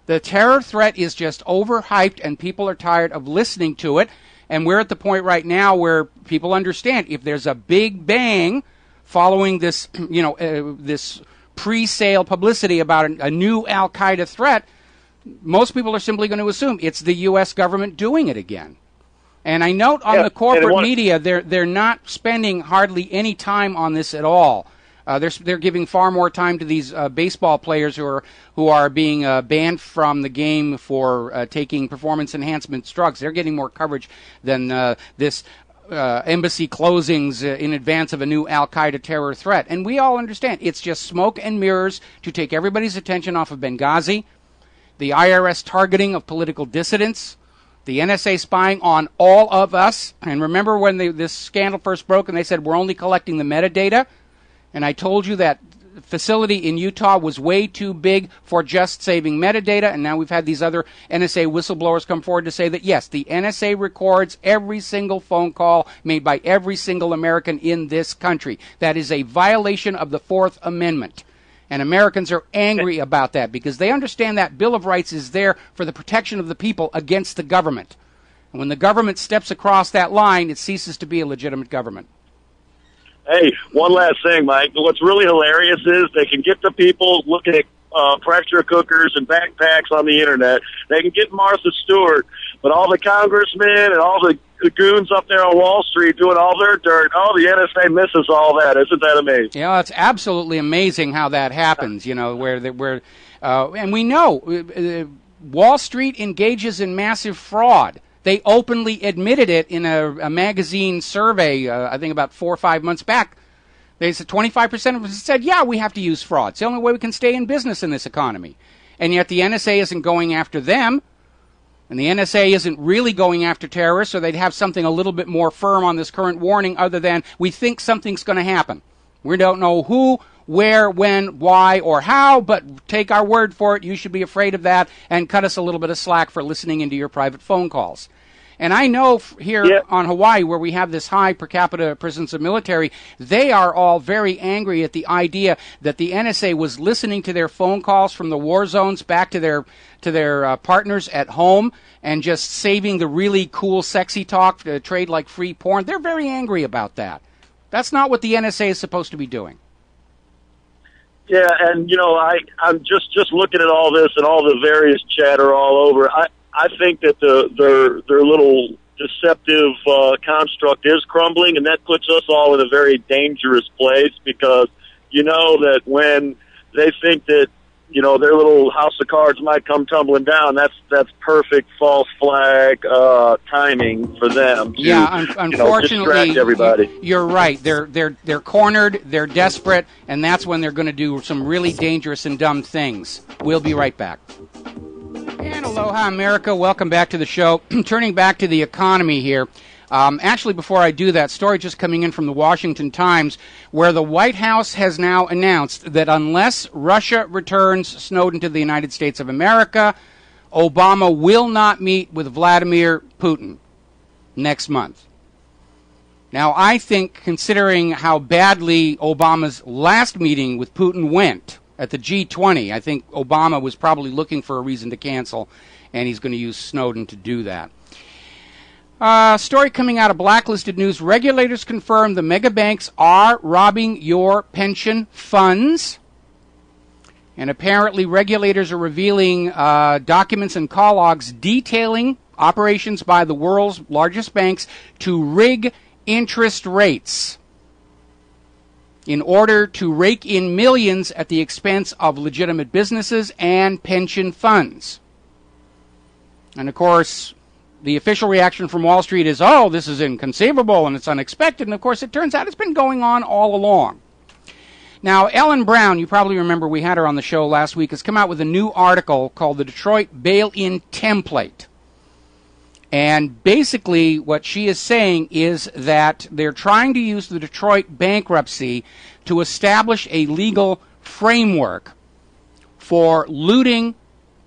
The terror threat is just overhyped, and people are tired of listening to it, and we're at the point right now where people understand if there's a big bang following this, this pre-sale publicity about a new Al-Qaeda threat, most people are simply going to assume it's the U.S. government doing it again. And I note on the corporate media, they're not spending hardly any time on this at all. They're giving far more time to these baseball players who are being banned from the game for taking performance enhancement drugs. They're getting more coverage than this embassy closings in advance of a new Al-Qaeda terror threat. And we all understand it's just smoke and mirrors to take everybody's attention off of Benghazi, the IRS targeting of political dissidents, the NSA spying on all of us. And remember when this scandal first broke and they said we're only collecting the metadata? And I told you that facility in Utah was way too big for just saving metadata, and now we've had these other NSA whistleblowers come forward to say that, yes, the NSA records every single phone call made by every single American in this country. That is a violation of the Fourth Amendment. And Americans are angry about that because they understand that Bill of Rights is there for the protection of the people against the government. And when the government steps across that line, it ceases to be a legitimate government. Hey, one last thing, Mike. What's really hilarious is they can get the people looking at pressure cookers and backpacks on the Internet. They can get Martha Stewart, but all the congressmen and all the goons up there on Wall Street doing all their dirt, the NSA misses all that. Isn't that amazing? Yeah, it's absolutely amazing how that happens, and we know Wall Street engages in massive fraud. They openly admitted it in a magazine survey, I think about 4 or 5 months back. They said 25% of them said, yeah, we have to use fraud. It's the only way we can stay in business in this economy. And yet the NSA isn't going after them. And the NSA isn't really going after terrorists, so they'd have something a little bit more firm on this current warning other than we think something's going to happen. We don't know who, where, when, why, or how, but take our word for it. You should be afraid of that and cut us a little bit of slack for listening into your private phone calls. And I know here on Hawaii, where we have this high per capita presence of military, they are all very angry at the idea that the NSA was listening to their phone calls from the war zones back to their partners at home and just saving the really cool, sexy talk to trade like free porn. They're very angry about that. That's not what the NSA is supposed to be doing. Yeah, and I'm just looking at all this and all the various chatter all over. I think that their little deceptive construct is crumbling, and that puts us all in a very dangerous place because that when they think that their little house of cards might come tumbling down, that's perfect false flag timing for them to unfortunately, distract everybody. You're right. They're cornered. They're desperate, and that's when they're going to do some really dangerous and dumb things. We'll be right back. And aloha, America. Welcome back to the show. Turning back to the economy here. Actually, before I do that, story just coming in from the Washington Times, where the White House has now announced that unless Russia returns Snowden to the United States of America, Obama will not meet with Vladimir Putin next month. Now, I think, considering how badly Obama's last meeting with Putin went at the G20, I think Obama was probably looking for a reason to cancel, and he's going to use Snowden to do that. Story coming out of Blacklisted News. Regulators confirm the mega banks are robbing your pension funds. And apparently regulators are revealing documents and call logs detailing operations by the world's largest banks to rig interest rates in order to rake in millions at the expense of legitimate businesses and pension funds. And of course, the official reaction from Wall Street is, oh, this is inconceivable and it's unexpected. And of course, it turns out it's been going on all along. Now, Ellen Brown, you probably remember we had her on the show last week, has come out with a new article called The Detroit Bail-In Template. And basically what she is saying is that they're trying to use the Detroit bankruptcy to establish a legal framework for looting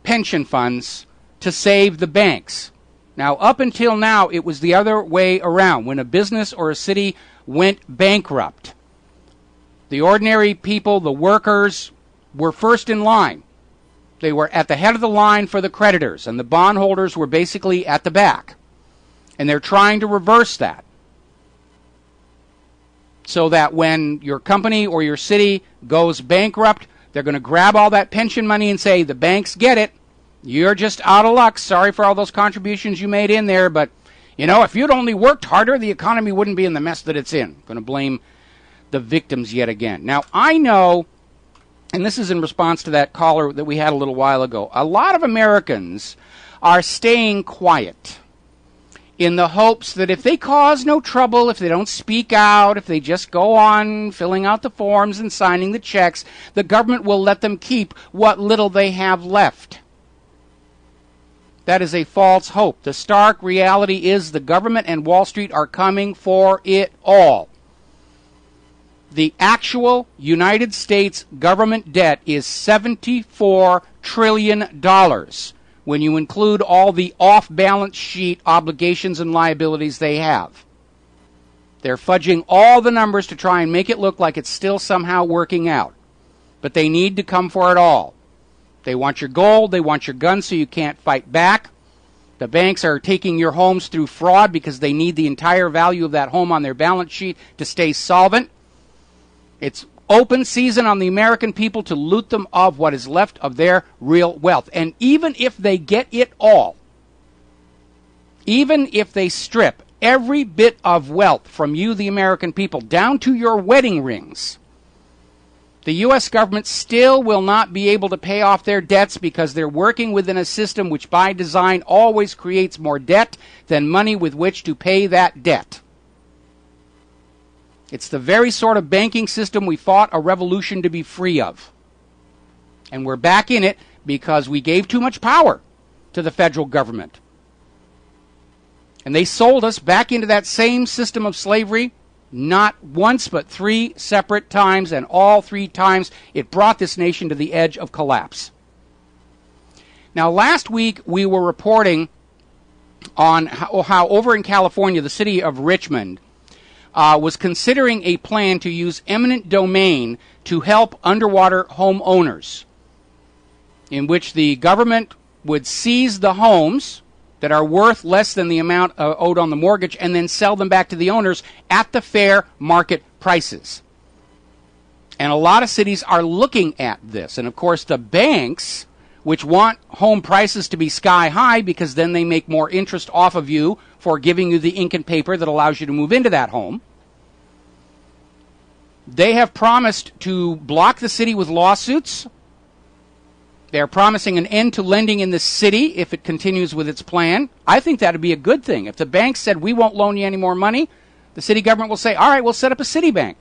pension funds to save the banks. Now, up until now, it was the other way around. When a business or a city went bankrupt, the ordinary people, the workers, were first in line. They were at the head of the line for the creditors, and the bondholders were basically at the back. And they're trying to reverse that, so that when your company or your city goes bankrupt, they're going to grab all that pension money and say, the banks get it. You're just out of luck. Sorry for all those contributions you made in there, but, if you'd only worked harder, the economy wouldn't be in the mess that it's in. Going to blame the victims yet again. Now, I know, and this is in response to that caller that we had a little while ago, a lot of Americans are staying quiet in the hopes that if they cause no trouble, if they don't speak out, if they just go on filling out the forms and signing the checks, the government will let them keep what little they have left. That is a false hope. The stark reality is the government and Wall Street are coming for it all. The actual United States government debt is $74 trillion when you include all the off-balance sheet obligations and liabilities they have. They're fudging all the numbers to try and make it look like it's still somehow working out. But they need to come for it all. They want your gold, they want your guns so you can't fight back. The banks are taking your homes through fraud because they need the entire value of that home on their balance sheet to stay solvent. It's open season on the American people to loot them of what is left of their real wealth. And even if they get it all, even if they strip every bit of wealth from you, the American people, down to your wedding rings, the U.S. government still will not be able to pay off their debts because they're working within a system which by design always creates more debt than money with which to pay that debt. It's the very sort of banking system we fought a revolution to be free of. And we're back in it because we gave too much power to the federal government. And they sold us back into that same system of slavery, not once but 3 separate times, and all 3 times it brought this nation to the edge of collapse. Now, last week we were reporting on how over in California, the city of Richmond was considering a plan to use eminent domain to help underwater homeowners, in which the government would seize the homes that are worth less than the amount owed on the mortgage and then sell them back to the owners at the fair market prices. And a lot of cities are looking at this. And of course the banks, which want home prices to be sky high because then they make more interest off of you for giving you the ink and paper that allows you to move into that home, they have promised to block the city with lawsuits. They're promising an end to lending in the city if it continues with its plan. I think that would be a good thing. If the bank said, we won't loan you any more money, the city government will say, all right, we'll set up a city bank.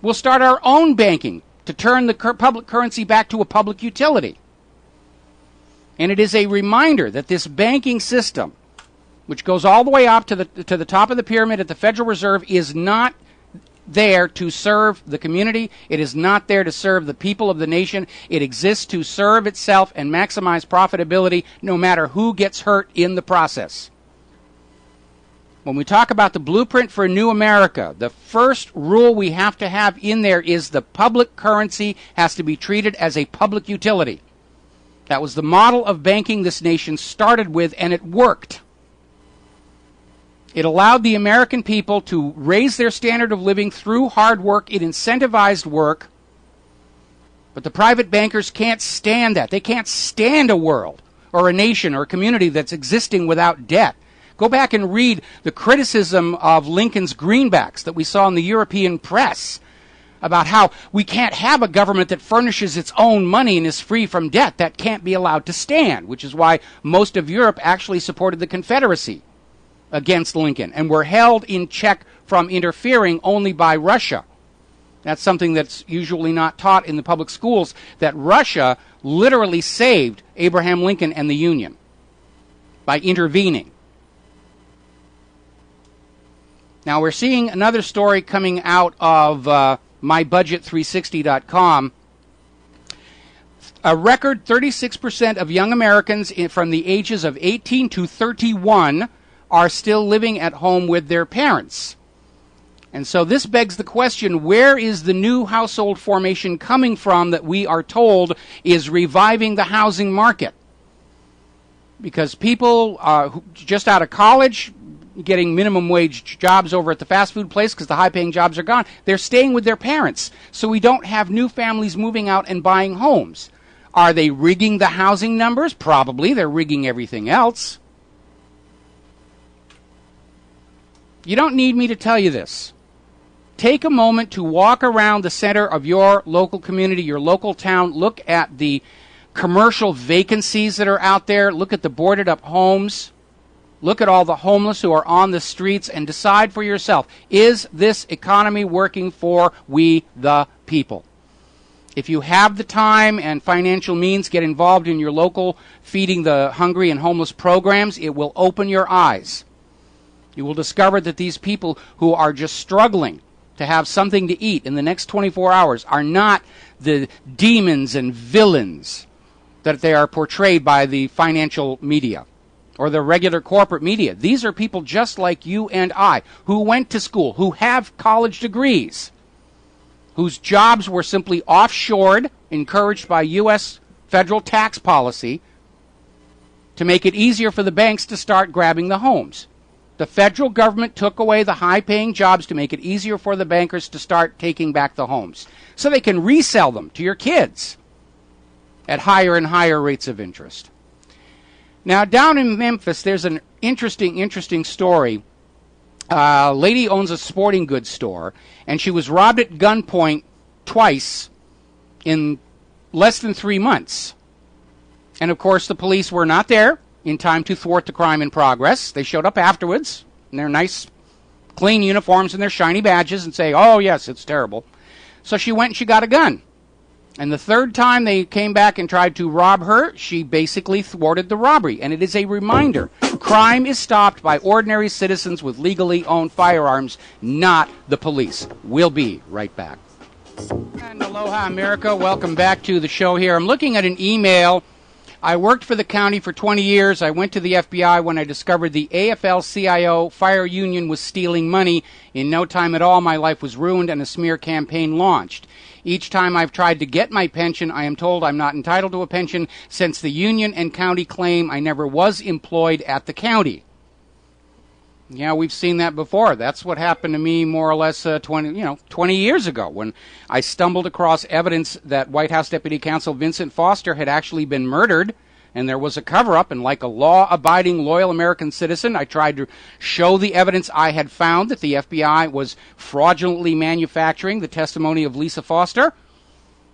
We'll start our own banking to turn the public currency back to a public utility. And it is a reminder that this banking system, which goes all the way up to the top of the pyramid at the Federal Reserve, is not there to serve the community. It is not there to serve the people of the nation. It exists to serve itself and maximize profitability no matter who gets hurt in the process. When we talk about the blueprint for a new America, the first rule we have to have in there is the public currency has to be treated as a public utility. That was the model of banking this nation started with, and it worked. It allowed the American people to raise their standard of living through hard work. It incentivized work. But the private bankers can't stand that. They can't stand a world or a nation or a community that's existing without debt. Go back and read the criticism of Lincoln's greenbacks that we saw in the European press about how we can't have a government that furnishes its own money and is free from debt. That can't be allowed to stand, which is why most of Europe actually supported the Confederacy against Lincoln and were held in check from interfering only by Russia. That's something that's usually not taught in the public schools, that Russia literally saved Abraham Lincoln and the Union by intervening. Now we're seeing another story coming out of mybudget360.com. A record 36% of young Americans from the ages of 18 to 31 are still living at home with their parents. And so this begs the question, where is the new household formation coming from that we are told is reviving the housing market? Because people who just out of college, getting minimum wage jobs over at the fast food place because the high-paying jobs are gone, they're staying with their parents. So we don't have new families moving out and buying homes. Are they rigging the housing numbers? Probably. They're rigging everything else. You don't need me to tell you this. take a moment to walk around the center of your local community, your local town. Look at the commercial vacancies that are out there. Look at the boarded up homes. Look at all the homeless who are on the streets and decide for yourself, is this economy working for we the people? If you have the time and financial means, get involved in your local feeding the hungry and homeless programs. It will open your eyes. You will discover that these people who are just struggling to have something to eat in the next 24 hours are not the demons and villains that they are portrayed by the financial media or the regular corporate media. These are people just like you and I who went to school, who have college degrees, whose jobs were simply offshored, encouraged by U.S. federal tax policy to make it easier for the banks to start grabbing the homes. The federal government took away the high-paying jobs to make it easier for the bankers to start taking back the homes so they can resell them to your kids at higher and higher rates of interest. Now, down in Memphis, there's an interesting story. A lady owns a sporting goods store, and she was robbed at gunpoint twice in less than 3 months. And, of course, the police were not there in time to thwart the crime in progress. They showed up afterwards in their nice, clean uniforms and their shiny badges and say, oh, yes, it's terrible. So she went and she got a gun. And the third time they came back and tried to rob her, she basically thwarted the robbery. And it is a reminder, crime is stopped by ordinary citizens with legally owned firearms, not the police. We'll be right back. And aloha, America. Welcome back to the show here. I'm looking at an email. I worked for the county for 20 years. I went to the FBI when I discovered the AFL-CIO fire union was stealing money. In no time at all, my life was ruined and a smear campaign launched. Each time I've tried to get my pension, I am told I'm not entitled to a pension since the union and county claim I never was employed at the county. Yeah, we've seen that before. That's what happened to me more or less 20 years ago when I stumbled across evidence that White House Deputy Counsel Vincent Foster had actually been murdered, and there was a cover-up, and like a law-abiding, loyal American citizen, I tried to show the evidence I had found that the FBI was fraudulently manufacturing the testimony of Lisa Foster,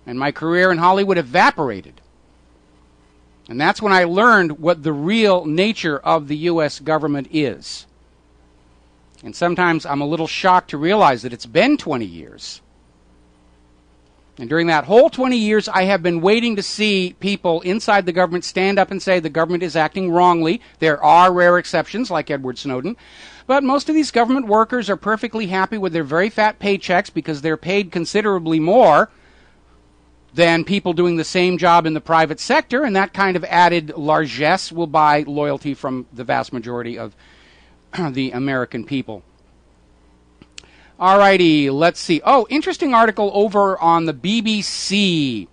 and my career in Hollywood evaporated. And that's when I learned what the real nature of the U.S. government is. And sometimes I'm a little shocked to realize that it's been 20 years. And during that whole 20 years, I have been waiting to see people inside the government stand up and say the government is acting wrongly. There are rare exceptions, like Edward Snowden. But most of these government workers are perfectly happy with their very fat paychecks because they're paid considerably more than people doing the same job in the private sector. And that kind of added largesse will buy loyalty from the vast majority of the American people. Alrighty, let's see. Oh, interesting article over on the BBC.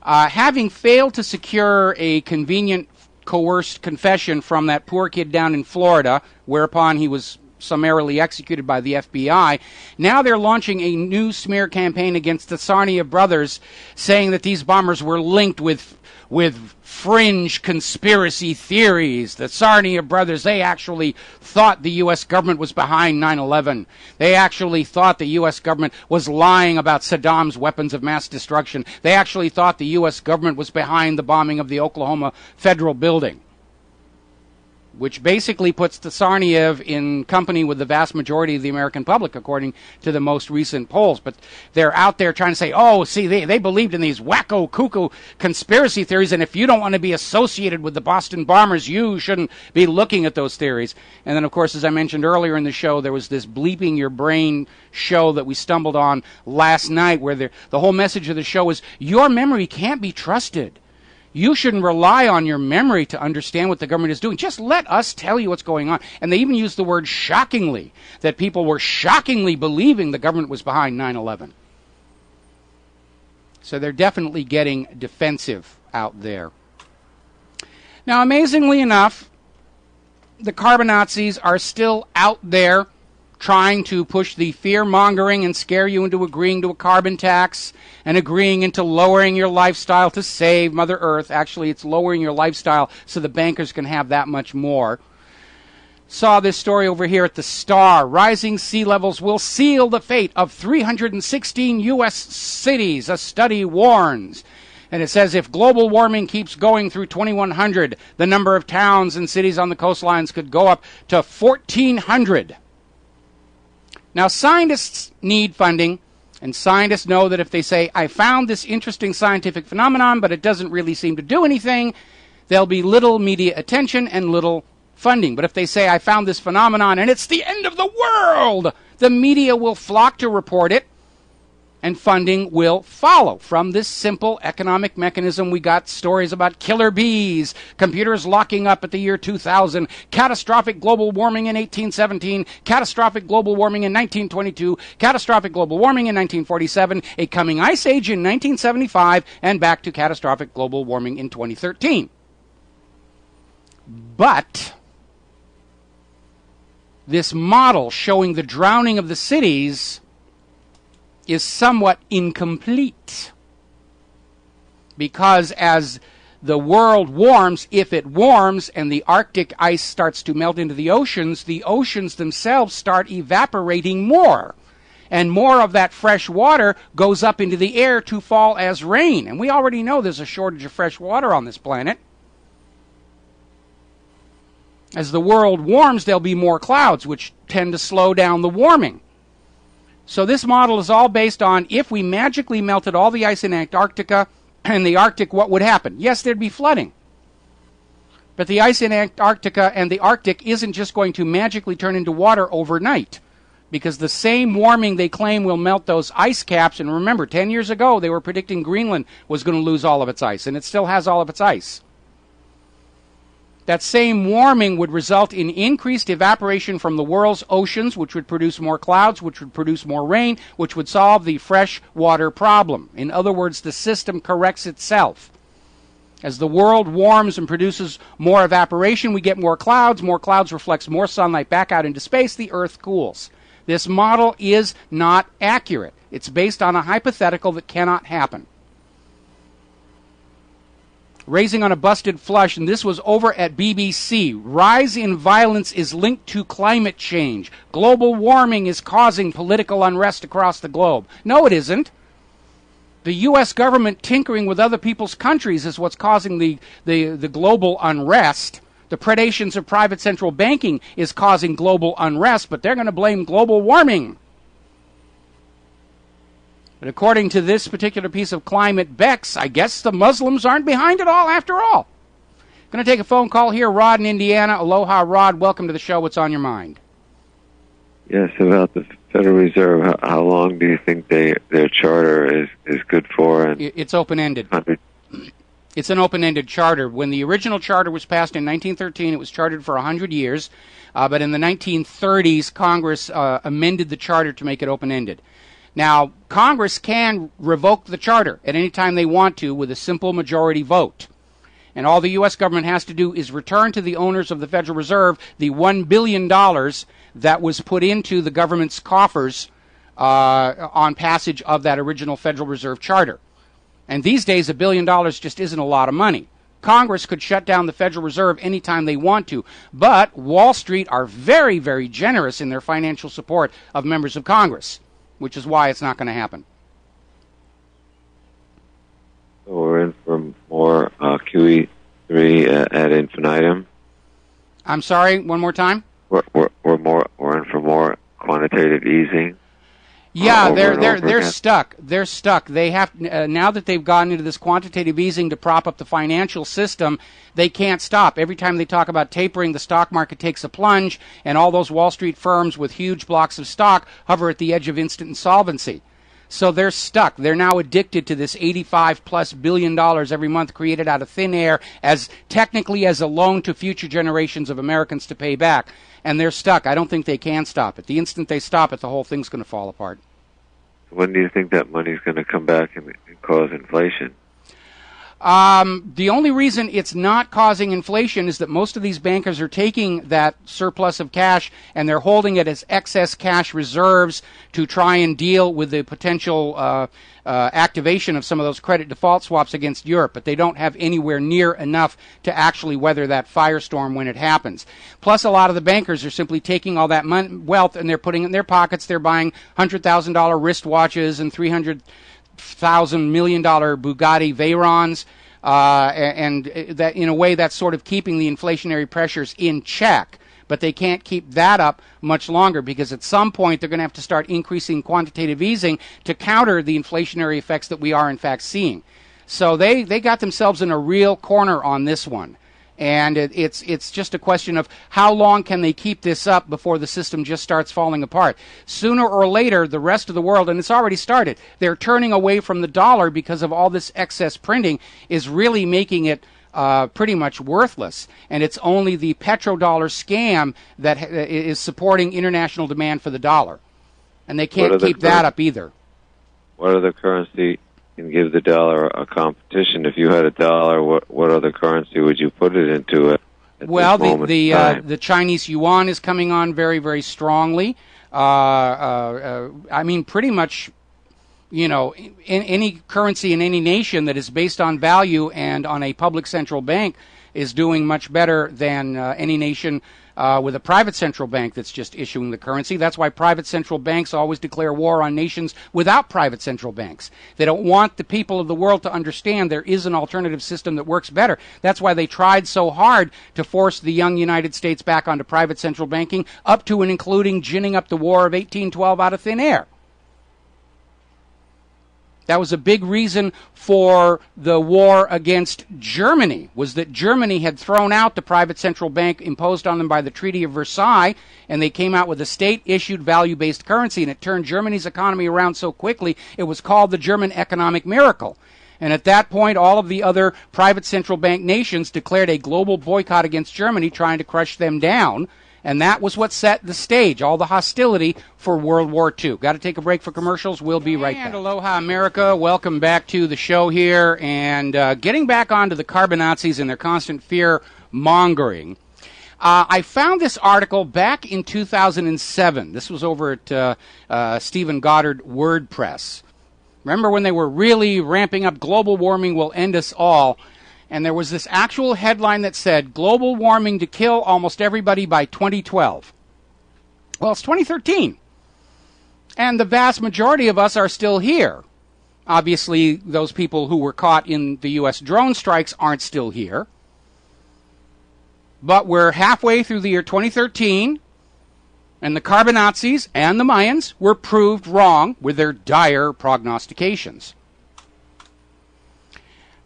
Having failed to secure a convenient, coerced confession from that poor kid down in Florida, whereupon he was summarily executed by the FBI, now they're launching a new smear campaign against the Sarnia brothers, saying that these bombers were linked with fringe conspiracy theories. The Sarnia brothers, they actually thought the U.S. government was behind 9/11. They actually thought the U.S. government was lying about Saddam's weapons of mass destruction. They actually thought the U.S. government was behind the bombing of the Oklahoma Federal Building, which basically puts Tsarnaev in company with the vast majority of the American public, according to the most recent polls. But they're out there trying to say, oh, see, they believed in these wacko, cuckoo conspiracy theories, and if you don't want to be associated with the Boston bombers, you shouldn't be looking at those theories. And then, of course, as I mentioned earlier in the show, there was this Bleeping Your Brain show that we stumbled on last night, where the whole message of the show is, your memory can't be trusted. You shouldn't rely on your memory to understand what the government is doing. Just let us tell you what's going on. And they even used the word shockingly, that people were shockingly believing the government was behind 9/11. So they're definitely getting defensive out there. Now, amazingly enough, the carbon Nazis are still out there trying to push the fear-mongering and scare you into agreeing to a carbon tax and agreeing into lowering your lifestyle to save Mother Earth. Actually, it's lowering your lifestyle so the bankers can have that much more. saw this story over here at the Star. Rising sea levels will seal the fate of 316 U.S. cities, a study warns. And it says if global warming keeps going through 2100, the number of towns and cities on the coastlines could go up to 1,400. Now, scientists need funding, and scientists know that if they say, I found this interesting scientific phenomenon, but it doesn't really seem to do anything, there'll be little media attention and little funding. But if they say, I found this phenomenon and it's the end of the world, the media will flock to report it, and funding will follow. From this simple economic mechanism, we got stories about killer bees, computers locking up at the year 2000, catastrophic global warming in 1817, catastrophic global warming in 1922, catastrophic global warming in 1947, a coming ice age in 1975, and back to catastrophic global warming in 2013. But this model showing the drowning of the cities is somewhat incomplete, because as the world warms, if it warms and the Arctic ice starts to melt into the oceans themselves start evaporating more, and more of that fresh water goes up into the air to fall as rain. And we already know there's a shortage of fresh water on this planet. As the world warms, there'll be more clouds, which tend to slow down the warming. So this model is all based on if we magically melted all the ice in Antarctica and the Arctic, what would happen? Yes, there'd be flooding. But the ice in Antarctica and the Arctic isn't just going to magically turn into water overnight, because the same warming they claim will melt those ice caps, and remember, 10 years ago they were predicting Greenland was going to lose all of its ice, and it still has all of its ice. That same warming would result in increased evaporation from the world's oceans, which would produce more clouds, which would produce more rain, which would solve the fresh water problem. In other words, the system corrects itself. As the world warms and produces more evaporation, we get more clouds. More clouds reflects more sunlight back out into space. The Earth cools. This model is not accurate. It's based on a hypothetical that cannot happen. Raising on a busted flush, and this was over at BBC. Rise in violence is linked to climate change. Global warming is causing political unrest across the globe. No, it isn't. The U.S. government tinkering with other people's countries is what's causing the global unrest. The predations of private central banking is causing global unrest, but they're going to blame global warming. But according to this particular piece of Climate Bex, I guess the Muslims aren't behind it all after all. Going to take a phone call here. Rod in Indiana. Aloha, Rod. Welcome to the show. What's on your mind? Yes, about the Federal Reserve. How long do you think their charter is good for? And it's open-ended. It's an open-ended charter. When the original charter was passed in 1913, it was chartered for 100 years. But in the 1930s, Congress amended the charter to make it open-ended. Now, Congress can revoke the charter at any time they want to with a simple majority vote. And all the U.S. government has to do is return to the owners of the Federal Reserve the $1 billion that was put into the government's coffers on passage of that original Federal Reserve charter. And these days, $1 billion just isn't a lot of money. Congress could shut down the Federal Reserve anytime they want to, but Wall Street are very, very generous in their financial support of members of Congress, which is why it's not going to happen. So we're in for more QE3 ad infinitum. I'm sorry, one more time? We're in for more quantitative easing. Yeah, they're stuck. They're stuck. They have now that they've gotten into this quantitative easing to prop up the financial system, they can't stop. Every time they talk about tapering, the stock market takes a plunge, and all those Wall Street firms with huge blocks of stock hover at the edge of instant insolvency. So they're stuck. They're now addicted to this $85+ billion every month created out of thin air as technically as a loan to future generations of Americans to pay back. And they're stuck. I don't think they can stop it. The instant they stop it, the whole thing's going to fall apart. When do you think that money's going to come back and cause inflation? The only reason it's not causing inflation is that most of these bankers are taking that surplus of cash and they're holding it as excess cash reserves to try and deal with the potential activation of some of those credit default swaps against Europe, but they don't have anywhere near enough to actually weather that firestorm when it happens. Plus, a lot of the bankers are simply taking all that wealth and they're putting it in their pockets. They're buying $100,000 wristwatches and $300,000 million Bugatti Veyrons, and that in a way that's sort of keeping the inflationary pressures in check. But they can't keep that up much longer because at some point they're going to have to start increasing quantitative easing to counter the inflationary effects that we are in fact seeing. So they got themselves in a real corner on this one. And it's just a question of how long can they keep this up before the system just starts falling apart. Sooner or later, the rest of the world, and it's already started, they're turning away from the dollar because of all this excess printing is really making it pretty much worthless. And it's only the petrodollar scam that is supporting international demand for the dollar. And they can't keep that up either. What other currency can give the dollar a competition? If you had a dollar, what other currency would you put it into? Well, the Chinese yuan is coming on very, very strongly. I mean, pretty much, you know, in any currency in any nation that is based on value and on a public central bank is doing much better than any nation with a private central bank that's just issuing the currency. That's why private central banks always declare war on nations without private central banks. They don't want the people of the world to understand there is an alternative system that works better. That's why they tried so hard to force the young United States back onto private central banking, up to and including ginning up the War of 1812 out of thin air. That was a big reason for the war against Germany, was that Germany had thrown out the private central bank imposed on them by the Treaty of Versailles, and they came out with a state-issued value-based currency, and it turned Germany's economy around so quickly, it was called the German economic miracle. And at that point, all of the other private central bank nations declared a global boycott against Germany, trying to crush them down. And that was what set the stage, all the hostility for World War II. Got to take a break for commercials. We'll be right back. And aloha, America. Welcome back to the show here. And getting back onto the carbonazis and their constant fear-mongering. I found this article back in 2007. This was over at Stephen Goddard WordPress. Remember when they were really ramping up global warming will end us all? And there was this actual headline that said, global warming to kill almost everybody by 2012. Well, it's 2013. And the vast majority of us are still here. Obviously, those people who were caught in the U.S. drone strikes aren't still here. But we're halfway through the year 2013, and the carbonazis and the Mayans were proved wrong with their dire prognostications.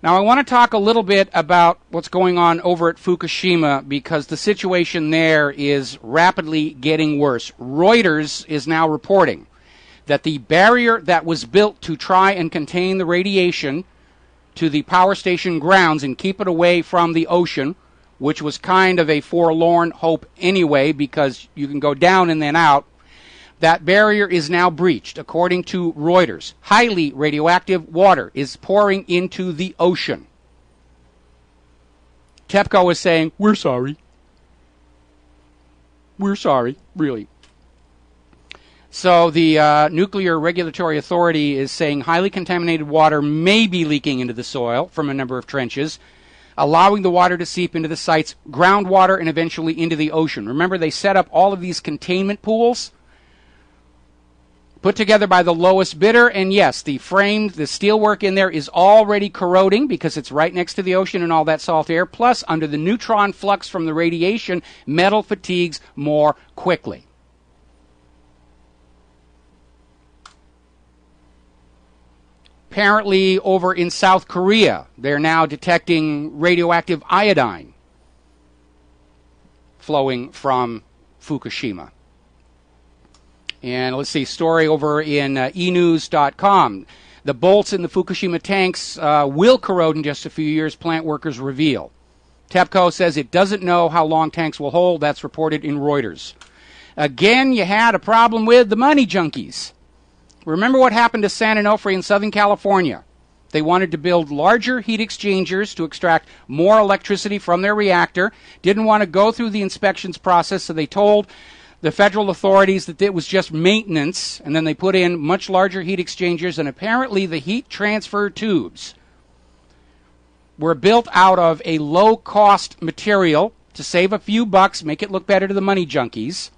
Now, I want to talk a little bit about what's going on over at Fukushima because the situation there is rapidly getting worse. Reuters is now reporting that the barrier that was built to try and contain the radiation to the power station grounds and keep it away from the ocean, which was kind of a forlorn hope anyway because you can go down and then out, that barrier is now breached, according to Reuters. Highly radioactive water is pouring into the ocean. TEPCO is saying, we're sorry. We're sorry, really. So the Nuclear Regulatory Authority is saying highly contaminated water may be leaking into the soil from a number of trenches, allowing the water to seep into the site's groundwater and eventually into the ocean. Remember, they set up all of these containment pools put together by the lowest bidder, and yes, the frame, the steelwork in there is already corroding because it's right next to the ocean and all that salt air, plus under the neutron flux from the radiation, metal fatigues more quickly. Apparently, over in South Korea, they're now detecting radioactive iodine flowing from Fukushima. And let's see, story over in enews.com. The bolts in the Fukushima tanks will corrode in just a few years, plant workers reveal. TEPCO says it doesn't know how long tanks will hold. That's reported in Reuters. Again, you had a problem with the money junkies. Remember what happened to San Onofre in Southern California? They wanted to build larger heat exchangers to extract more electricity from their reactor. Didn't want to go through the inspections process, so they told the federal authorities that it was just maintenance, and then they put in much larger heat exchangers, and apparently the heat transfer tubes were built out of a low-cost material to save a few bucks, make it look better to the money junkies,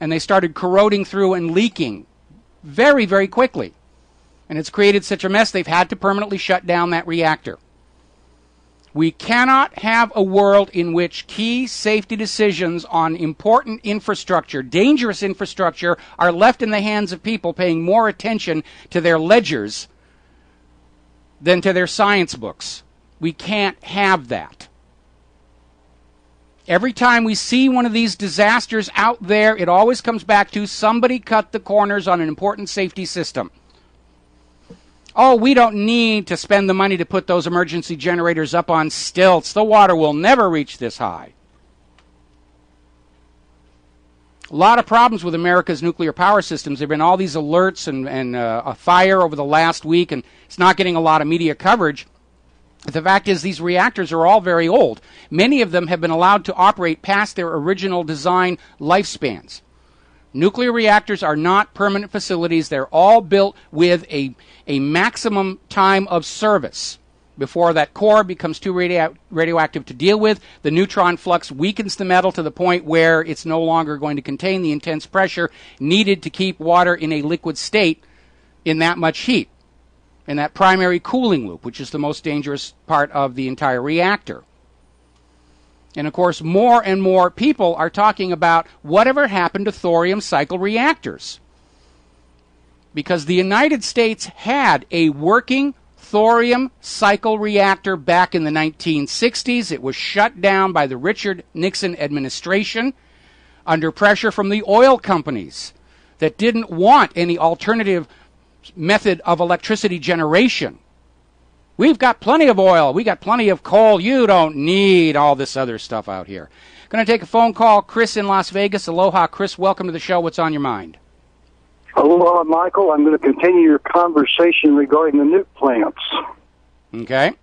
and they started corroding through and leaking very, very quickly. And it's created such a mess they've had to permanently shut down that reactor. We cannot have a world in which key safety decisions on important infrastructure, dangerous infrastructure, are left in the hands of people paying more attention to their ledgers than to their science books. We can't have that. Every time we see one of these disasters out there, it always comes back to somebody cut the corners on an important safety system. Oh, we don't need to spend the money to put those emergency generators up on stilts. The water will never reach this high. A lot of problems with America's nuclear power systems. There have been all these alerts and a fire over the last week, and it's not getting a lot of media coverage. The fact is, these reactors are all very old. Many of them have been allowed to operate past their original design lifespans. Nuclear reactors are not permanent facilities. They're all built with a maximum time of service. Before that core becomes too radioactive to deal with, the neutron flux weakens the metal to the point where it's no longer going to contain the intense pressure needed to keep water in a liquid state in that much heat, in that primary cooling loop, which is the most dangerous part of the entire reactor. And of course, more and more people are talking about whatever happened to thorium cycle reactors. Because the United States had a working thorium cycle reactor back in the 1960s. It was shut down by the Richard Nixon administration under pressure from the oil companies that didn't want any alternative method of electricity generation. We've got plenty of oil. We got plenty of coal. You don't need all this other stuff out here. Going to take a phone call. Chris in Las Vegas. Aloha, Chris. Welcome to the show. What's on your mind? Aloha, Michael. I'm going to continue your conversation regarding the nuke plants. Okay.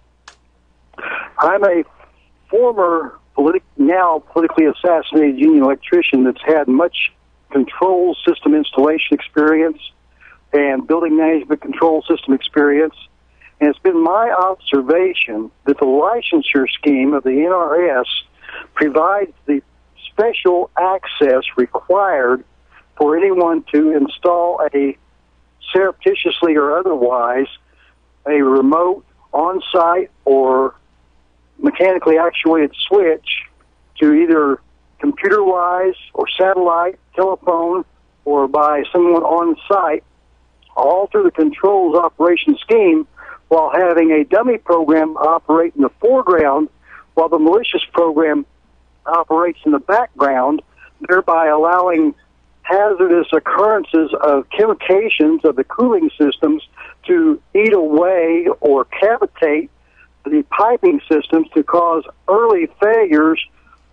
I'm a former, now politically assassinated union electrician that's had much control system installation experience and building management control system experience. And it's been my observation that the licensure scheme of the NRS provides the special access required for anyone to install a surreptitiously or otherwise a remote on-site or mechanically actuated switch to either computer-wise or satellite, telephone, or by someone on-site, alter the controls operation scheme while having a dummy program operate in the foreground while the malicious program operates in the background, thereby allowing hazardous occurrences of chemications of the cooling systems to eat away or cavitate the piping systems to cause early failures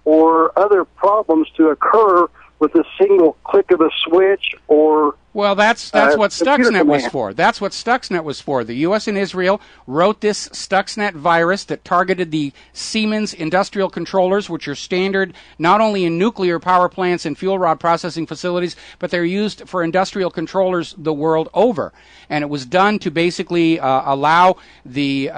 or other problems to occur with a single click of a switch or... Well, that's what Stuxnet was for. That's what Stuxnet was for. The U.S. and Israel wrote this Stuxnet virus that targeted the Siemens industrial controllers, which are standard not only in nuclear power plants and fuel rod processing facilities, but they're used for industrial controllers the world over. And it was done to basically allow the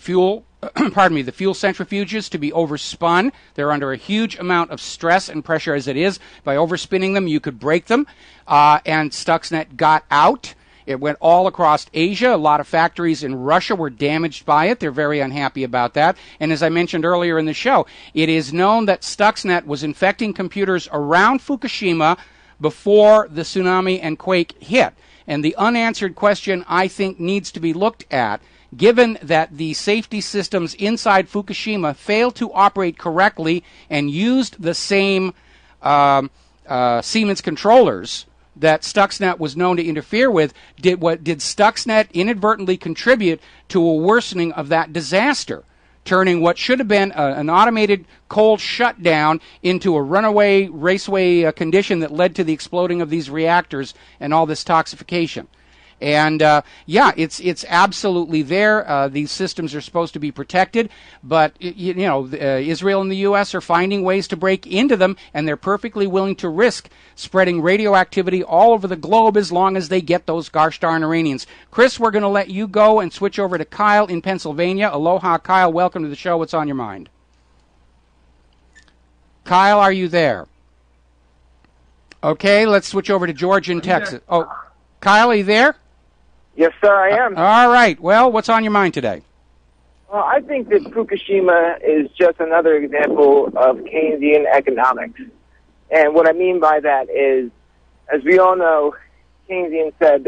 fuel the fuel centrifuges to be overspun. They're under a huge amount of stress and pressure as it is. By overspinning them, you could break them. And Stuxnet got out. It went all across Asia. A lot of factories in Russia were damaged by it. They're very unhappy about that. And as I mentioned earlier in the show, it is known that Stuxnet was infecting computers around Fukushima before the tsunami and quake hit. And the unanswered question, I think, needs to be looked at, given that the safety systems inside Fukushima failed to operate correctly and used the same Siemens controllers that Stuxnet was known to interfere with, did Stuxnet inadvertently contribute to a worsening of that disaster, turning what should have been an automated cold shutdown into a runaway raceway condition that led to the exploding of these reactors and all this toxification? And it's absolutely there. These systems are supposed to be protected, but Israel and the U.S. are finding ways to break into them, and they're perfectly willing to risk spreading radioactivity all over the globe as long as they get those gosh darn Iranians. Chris, we're going to let you go and switch over to Kyle in Pennsylvania. Aloha, Kyle. Welcome to the show. What's on your mind? Kyle, are you there? Okay, let's switch over to George in Texas. Oh, Kyle, are you there? Yes, sir, I am. All right. Well, what's on your mind today? Well, I think that Fukushima is just another example of Keynesian economics. And what I mean by that is, as we all know, Keynesian said,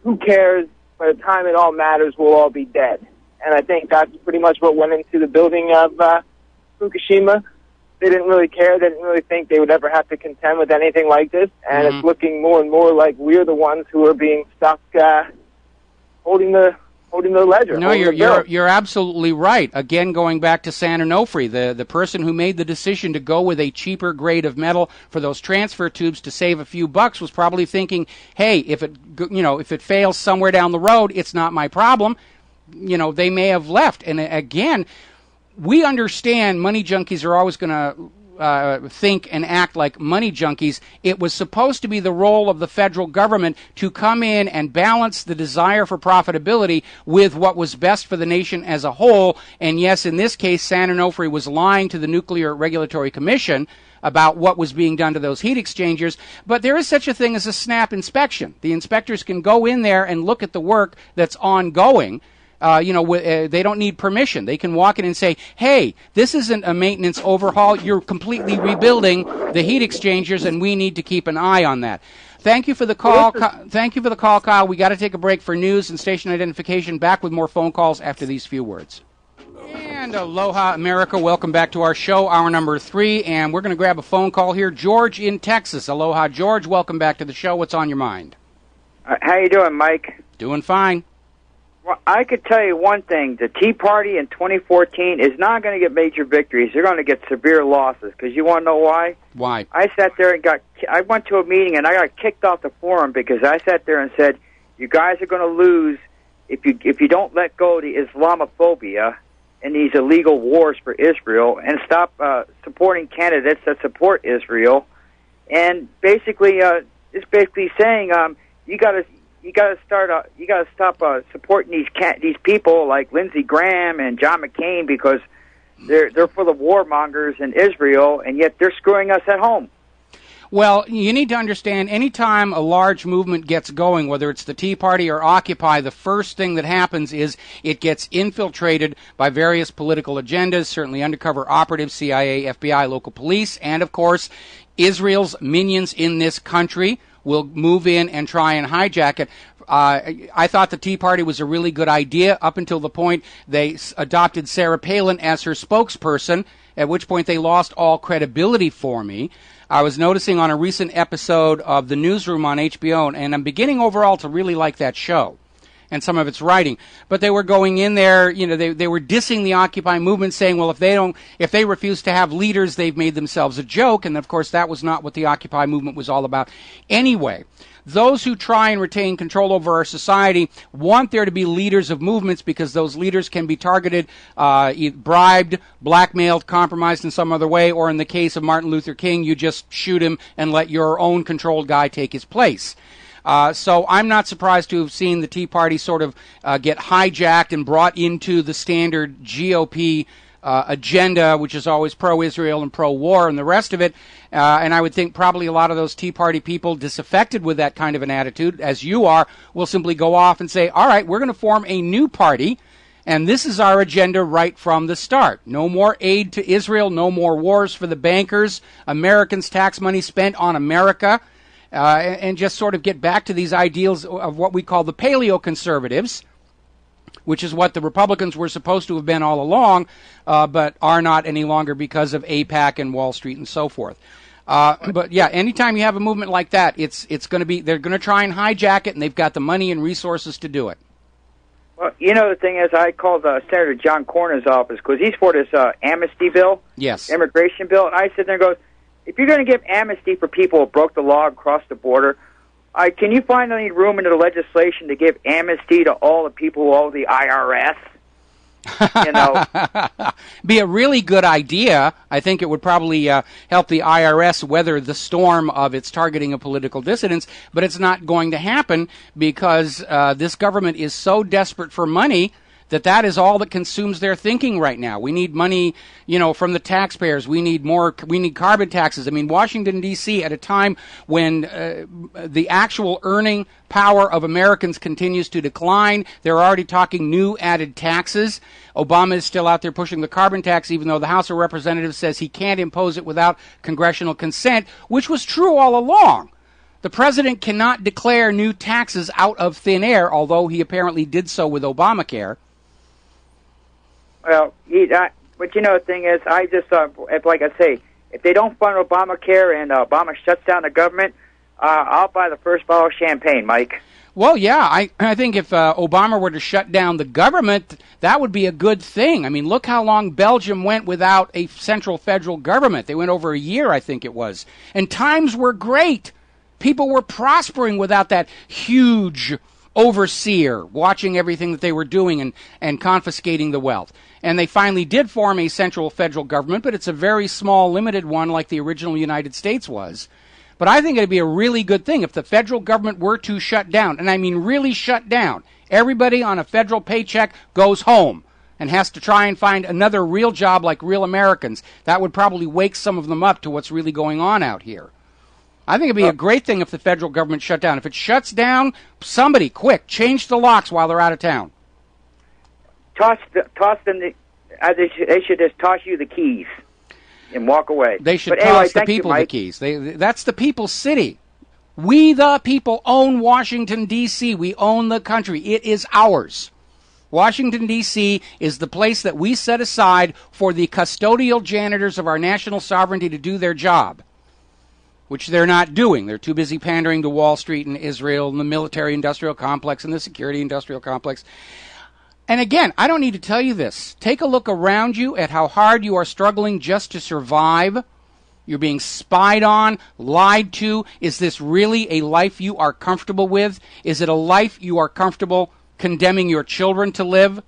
who cares? By the time it all matters, we'll all be dead. And I think that's pretty much what went into the building of Fukushima. They didn't really care. They didn't really think they would ever have to contend with anything like this. And it's looking more and more like we're the ones who are being stuck holding the ledger. No, you're absolutely right. Again, going back to San Onofre, the person who made the decision to go with a cheaper grade of metal for those transfer tubes to save a few bucks was probably thinking, hey, if it fails somewhere down the road, it's not my problem. They may have left. And again, we understand money junkies are always going to think and act like money junkies. It was supposed to be the role of the federal government to come in and balance the desire for profitability with what was best for the nation as a whole. And yes, in this case, San Onofre was lying to the Nuclear Regulatory Commission about what was being done to those heat exchangers. But there is such a thing as a snap inspection. The inspectors can go in there and look at the work that's ongoing. They don't need permission. They can walk in and say, hey, this isn't a maintenance overhaul. You're completely rebuilding the heat exchangers, and we need to keep an eye on that. Thank you for the call. Thank you for the call, Kyle. We got to take a break for news and station identification. Back with more phone calls after these few words. And aloha, America. Welcome back to our show, hour number 3. And we're going to grab a phone call here. George in Texas. Aloha, George. Welcome back to the show. What's on your mind? How you doing, Mike? Doing fine. Well, I could tell you one thing. The Tea Party in 2014 is not going to get major victories. They're going to get severe losses. Because you want to know why? Why? I sat there and I went to a meeting and I got kicked off the forum because I sat there and said, you guys are going to lose if you don't let go of the Islamophobia and these illegal wars for Israel and stop supporting candidates that support Israel. And basically, it's basically saying you got to stop supporting these people like Lindsey Graham and John McCain because they're full of warmongers in Israel, and yet they're screwing us at home. Well, you need to understand, anytime a large movement gets going, whether it's the Tea Party or Occupy, the first thing that happens is it gets infiltrated by various political agendas, certainly undercover operatives, CIA, FBI, local police, and, of course, Israel's minions in this country will move in and try and hijack it. I thought the Tea Party was a really good idea up until the point they adopted Sarah Palin as her spokesperson, at which point they lost all credibility for me. I was noticing on a recent episode of The Newsroom on HBO, and I'm beginning overall to really like that show and some of its writing. But they were going in there, they were dissing the Occupy movement, saying, well, if they refuse to have leaders, they've made themselves a joke. And of course, that was not what the Occupy movement was all about. Anyway, those who try and retain control over our society want there to be leaders of movements because those leaders can be targeted, bribed, blackmailed, compromised in some other way, or in the case of Martin Luther King, you just shoot him and let your own controlled guy take his place. So I'm not surprised to have seen the Tea Party sort of get hijacked and brought into the standard GOP agenda, which is always pro-Israel and pro-war and the rest of it. And I would think probably a lot of those Tea Party people disaffected with that kind of an attitude, as you are, will simply go off and say, all right, we're going to form a new party, and this is our agenda right from the start. No more aid to Israel, no more wars for the bankers, Americans' tax money spent on America, and just sort of get back to these ideals of what we call the paleo-conservatives, which is what the Republicans were supposed to have been all along, but are not any longer because of AIPAC and Wall Street and so forth. But yeah, anytime you have a movement like that, it's going to be, they're going to try and hijack it, and they've got the money and resources to do it. Well, the thing is, I called Senator John Cornyn's office because he's for this amnesty bill, yes, immigration bill, and I sit there and go, if you're going to give amnesty for people who broke the law and crossed the border, Can you find any room in the legislation to give amnesty to all the people who owe the IRS? You know, be a really good idea. I think it would probably help the IRS weather the storm of its targeting of political dissidents, but it's not going to happen because this government is so desperate for money that is all that consumes their thinking right now. We need money, from the taxpayers. We need carbon taxes. I mean, Washington, D.C., at a time when the actual earning power of Americans continues to decline, they're already talking new added taxes. Obama is still out there pushing the carbon tax, even though the House of Representatives says he can't impose it without congressional consent, which was true all along. The president cannot declare new taxes out of thin air, although he apparently did so with Obamacare. Well, but the thing is, I just, like I say, if they don't fund Obamacare and Obama shuts down the government, I'll buy the first bottle of champagne, Mike. Well, yeah, I think if Obama were to shut down the government, that would be a good thing. I mean, look how long Belgium went without a central federal government. They went over a year, I think it was. And times were great. People were prospering without that huge overseer watching everything that they were doing and confiscating the wealth. And they finally did form a central federal government, but it's a very small, limited one like the original United States was. But I think it'd be a really good thing if the federal government were to shut down, and I mean really shut down. Everybody on a federal paycheck goes home and has to try and find another real job like real Americans. That would probably wake some of them up to what's really going on out here. I think it'd be a great thing if the federal government shut down. If it shuts down, somebody, quick, change the locks while they're out of town. Toss them. They should just toss you the keys and walk away. They should toss the people the keys. That's the people's city. We, the people, own Washington, D.C. We own the country. It is ours. Washington, D.C. is the place that we set aside for the custodial janitors of our national sovereignty to do their job, which they're not doing. They're too busy pandering to Wall Street and Israel and the military-industrial complex and the security-industrial complex. And again, I don't need to tell you this. Take a look around you at how hard you are struggling just to survive. You're being spied on, lied to. Is this really a life you are comfortable with? Is it a life you are comfortable condemning your children to live?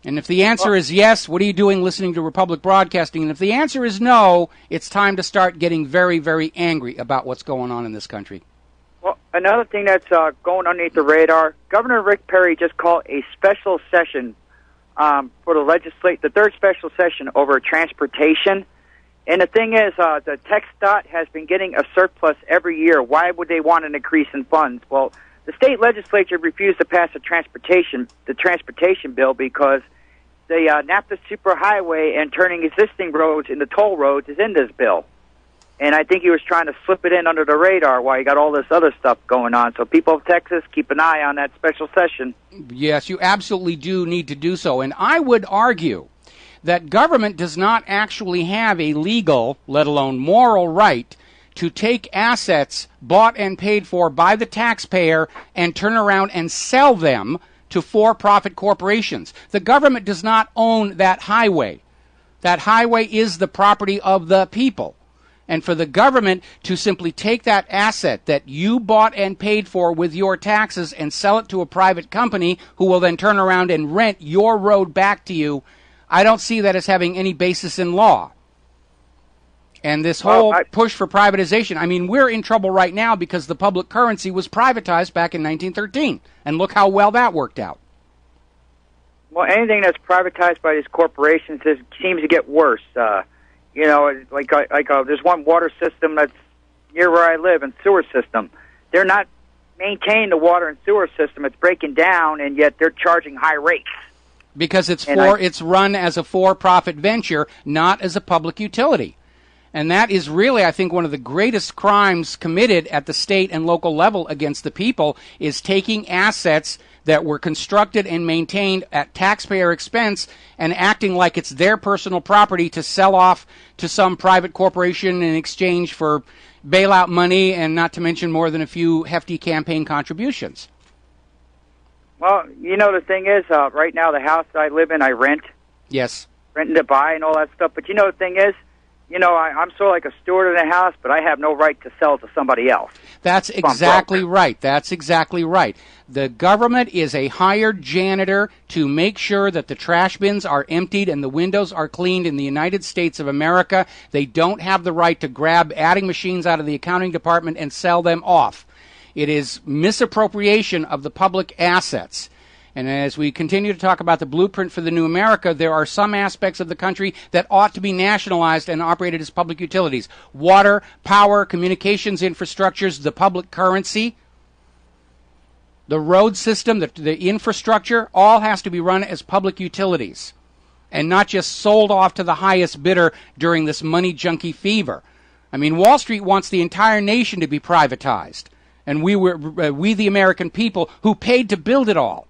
And if the answer is yes, what are you doing listening to Republic Broadcasting? And if the answer is no, it's time to start getting very, very angry about what's going on in this country. Well, another thing that's going underneath the radar, Governor Rick Perry just called a special session for the third special session over transportation. And the thing is, the TxDOT has been getting a surplus every year. Why would they want an increase in funds? Well, the state legislature refused to pass the transportation bill because the NAFTA superhighway and turning existing roads into toll roads is in this bill. And I think he was trying to slip it in under the radar while you got all this other stuff going on. So people of Texas, keep an eye on that special session. Yes, you absolutely do need to do so. And I would argue that government does not actually have a legal, let alone moral right to take assets bought and paid for by the taxpayer and turn around and sell them to for-profit corporations. The government does not own that highway. That highway is the property of the people. And for the government to simply take that asset that you bought and paid for with your taxes and sell it to a private company who will then turn around and rent your road back to you, I don't see that as having any basis in law. And this whole push for privatization, I mean, we're in trouble right now because the public currency was privatized back in 1913. And look how well that worked out. Well, anything that's privatized by these corporations seems to get worse. There's one water system that's near where I live, and sewer system. They're not maintaining the water and sewer system. It's breaking down, and yet they're charging high rates. Because it's run as a for-profit venture, not as a public utility. And that is really, I think, one of the greatest crimes committed at the state and local level against the people is taking assets that were constructed and maintained at taxpayer expense and acting like it's their personal property to sell off to some private corporation in exchange for bailout money and not to mention more than a few hefty campaign contributions. Well, the thing is, right now the house I live in, I rent. Yes. Renting to buy and all that stuff. But the thing is, I'm sort of like a steward in a house, but I have no right to sell to somebody else. That's exactly right. That's exactly right. The government is a hired janitor to make sure that the trash bins are emptied and the windows are cleaned in the United States of America. They don't have the right to grab adding machines out of the accounting department and sell them off. It is misappropriation of the public assets. And as we continue to talk about the blueprint for the new America, there are some aspects of the country that ought to be nationalized and operated as public utilities. Water, power, communications infrastructures, the public currency, the road system, the infrastructure, all has to be run as public utilities and not just sold off to the highest bidder during this money junkie fever. I mean, Wall Street wants the entire nation to be privatized. And we the American people who paid to build it all,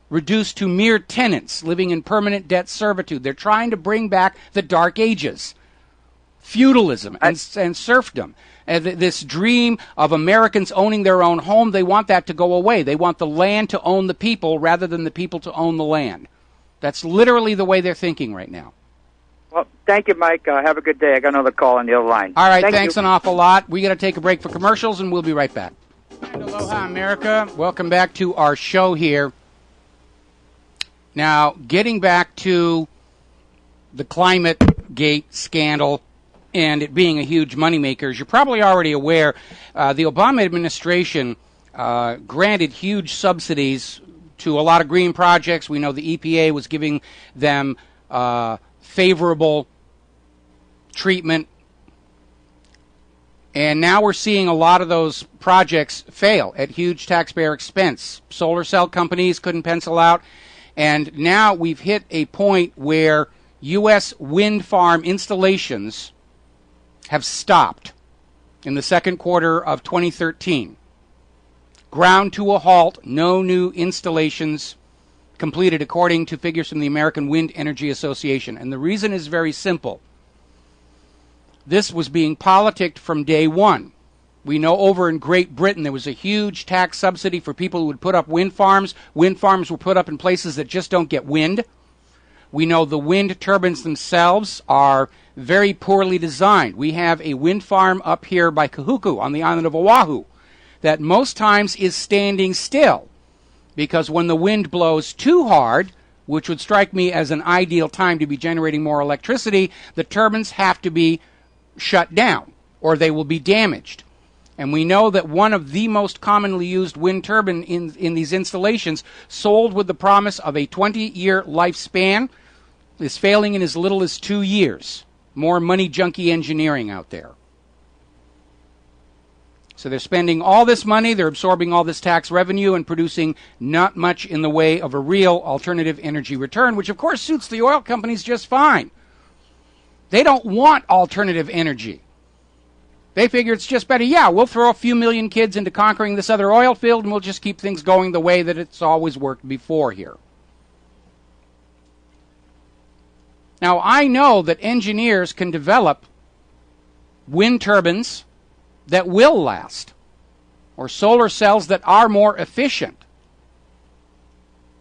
reduced to mere tenants living in permanent debt servitude. They're trying to bring back the Dark Ages, feudalism and serfdom. This dream of Americans owning their own home, they want that to go away. They want the land to own the people rather than the people to own the land. That's literally the way they're thinking right now. Well, thank you, Mike. Have a good day. I got another call on the other line. All right, thanks an awful lot. We got to take a break for commercials, and we'll be right back. And aloha, America. Welcome back to our show here. Now, getting back to the Climate Gate scandal and it being a huge moneymaker, as you're probably already aware, the Obama administration granted huge subsidies to a lot of green projects. We know the EPA was giving them favorable treatment. And now we're seeing a lot of those projects fail at huge taxpayer expense. Solar cell companies couldn't pencil out. And now we've hit a point where U.S. wind farm installations have stopped in the second quarter of 2013. Ground to a halt, no new installations completed according to figures from the American Wind Energy Association. And the reason is very simple. This was being politicked from day one. We know over in Great Britain there was a huge tax subsidy for people who would put up wind farms. Wind farms were put up in places that just don't get wind. We know the wind turbines themselves are very poorly designed. We have a wind farm up here by Kahuku on the island of Oahu that most times is standing still because when the wind blows too hard, which would strike me as an ideal time to be generating more electricity, the turbines have to be shut down or they will be damaged. And we know that one of the most commonly used wind turbine in these installations, sold with the promise of a 20-year lifespan, is failing in as little as 2 years. More money junkie engineering out there. So they're spending all this money, they're absorbing all this tax revenue and producing not much in the way of a real alternative energy return, which of course suits the oil companies just fine. They don't want alternative energy. They figure it's just better, we'll throw a few million kids into conquering this other oil field and we'll just keep things going the way that it's always worked before here. Now, I know that engineers can develop wind turbines that will last, or solar cells that are more efficient.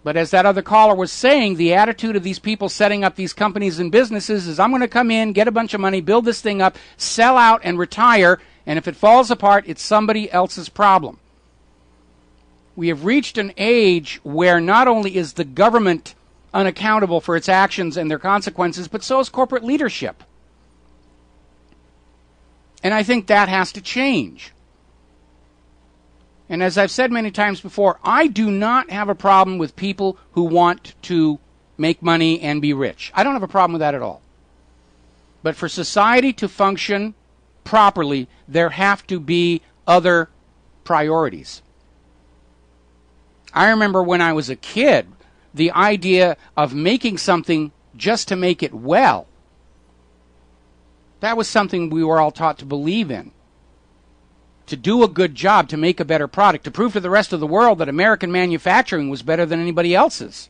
But as that other caller was saying, the attitude of these people setting up these companies and businesses is, I'm going to come in, get a bunch of money, build this thing up, sell out and retire, and if it falls apart, it's somebody else's problem. We have reached an age where not only is the government unaccountable for its actions and their consequences, but so is corporate leadership. And I think that has to change. And as I've said many times before, I do not have a problem with people who want to make money and be rich. I don't have a problem with that at all. But for society to function properly, there have to be other priorities. I remember when I was a kid, the idea of making something just to make it well, that was something we were all taught to believe in. To do a good job, to make a better product, to prove to the rest of the world that American manufacturing was better than anybody else's.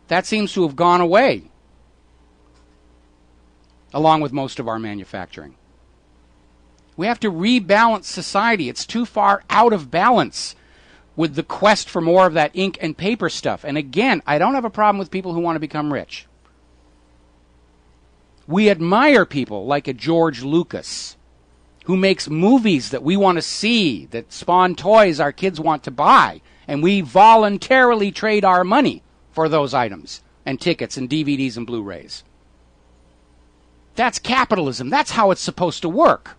That seems to have gone away, along with most of our manufacturing. We have to rebalance society. It's too far out of balance with the quest for more of that ink and paper stuff. And again, I don't have a problem with people who want to become rich. We admire people like a George Lucas, who makes movies that we want to see, that spawn toys our kids want to buy, and we voluntarily trade our money for those items and tickets and DVDs and Blu-rays. That's capitalism. That's how it's supposed to work.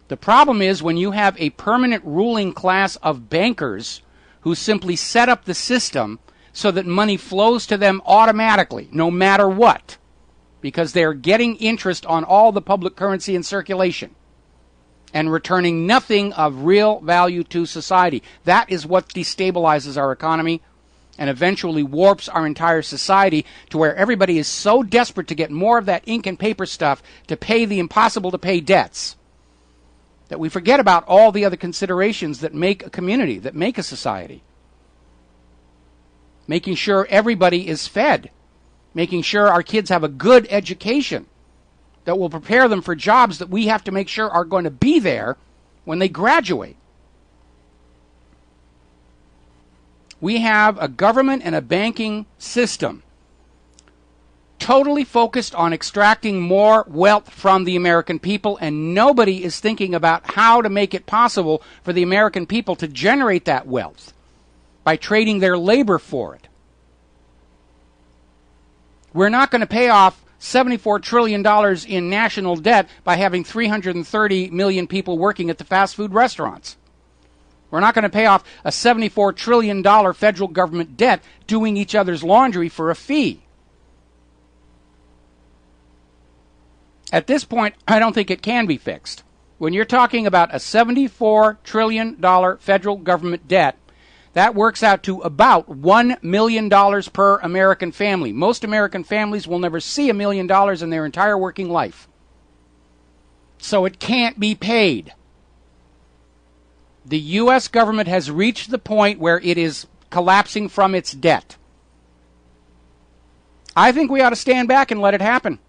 The problem is when you have a permanent ruling class of bankers who simply set up the system so that money flows to them automatically, no matter what, because they're getting interest on all the public currency in circulation and returning nothing of real value to society. That is what destabilizes our economy and eventually warps our entire society to where everybody is so desperate to get more of that ink and paper stuff to pay the impossible to pay debts that we forget about all the other considerations that make a community, that make a society. Making sure everybody is fed, making sure our kids have a good education that will prepare them for jobs that we have to make sure are going to be there when they graduate. We have a government and a banking system totally focused on extracting more wealth from the American people, and nobody is thinking about how to make it possible for the American people to generate that wealth by trading their labor for it. We're not going to pay off $74 trillion in national debt by having 330 million people working at the fast food restaurants. We're not going to pay off a $74 trillion federal government debt doing each other's laundry for a fee. At this point, I don't think it can be fixed. When you're talking about a $74 trillion federal government debt, that works out to about $1 million per American family. Most American families will never see $1 million in their entire working life. So it can't be paid. The U.S. government has reached the point where it is collapsing from its debt. I think we ought to stand back and let it happen.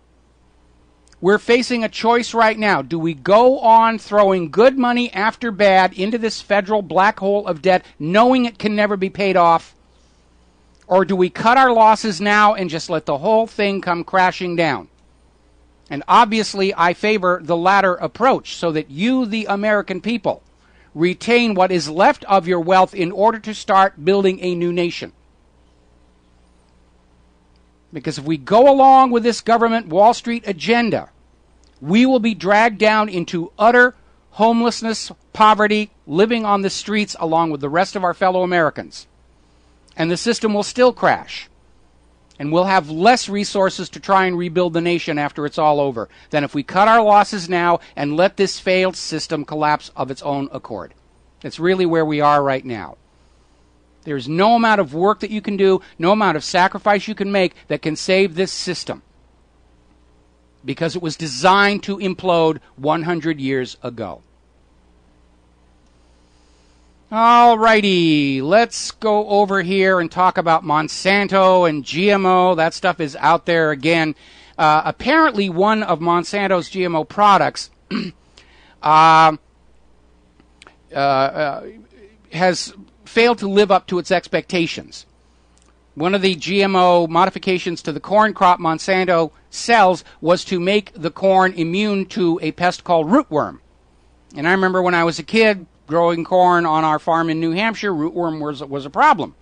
We're facing a choice right now. Do we go on throwing good money after bad into this federal black hole of debt, knowing it can never be paid off? Or do we cut our losses now and just let the whole thing come crashing down? And obviously, I favor the latter approach, so that you, the American people, retain what is left of your wealth in order to start building a new nation. Because if we go along with this government Wall Street agenda, we will be dragged down into utter homelessness, poverty, living on the streets along with the rest of our fellow Americans. And the system will still crash. And we'll have less resources to try and rebuild the nation after it's all over than if we cut our losses now and let this failed system collapse of its own accord. That's really where we are right now. There's no amount of work that you can do, no amount of sacrifice you can make that can save this system, because it was designed to implode 100 years ago. All righty, let's go over here and talk about Monsanto and GMO. That stuff is out there again. Apparently, one of Monsanto's GMO products has failed to live up to its expectations. One of the GMO modifications to the corn crop Monsanto sells was to make the corn immune to a pest called rootworm. And I remember when I was a kid growing corn on our farm in New Hampshire, rootworm was a problem.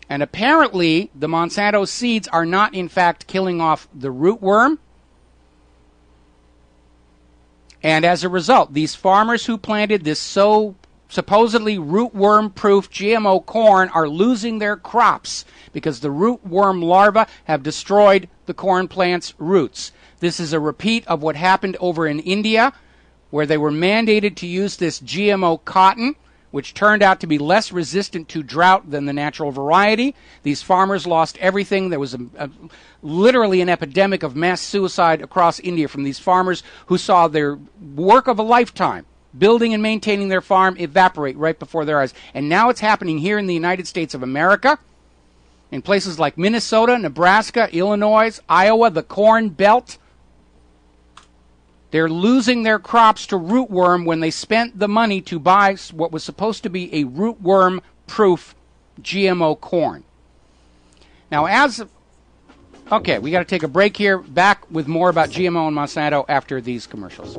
And apparently the Monsanto seeds are not in fact killing off the rootworm. And as a result, these farmers who planted this supposedly rootworm-proof GMO corn are losing their crops because the rootworm larvae have destroyed the corn plant's roots. This is a repeat of what happened over in India, where they were mandated to use this GMO cotton, which turned out to be less resistant to drought than the natural variety. These farmers lost everything. There was literally an epidemic of mass suicide across India from these farmers who saw their work of a lifetime, building and maintaining their farm, evaporate right before their eyes. And now it's happening here in the United States of America, in places like Minnesota, Nebraska, Illinois, Iowa, the Corn Belt. They're losing their crops to rootworm when they spent the money to buy what was supposed to be a rootworm-proof GMO corn. Now, as Okay, we got to take a break here. Back with more about GMO and Monsanto after these commercials.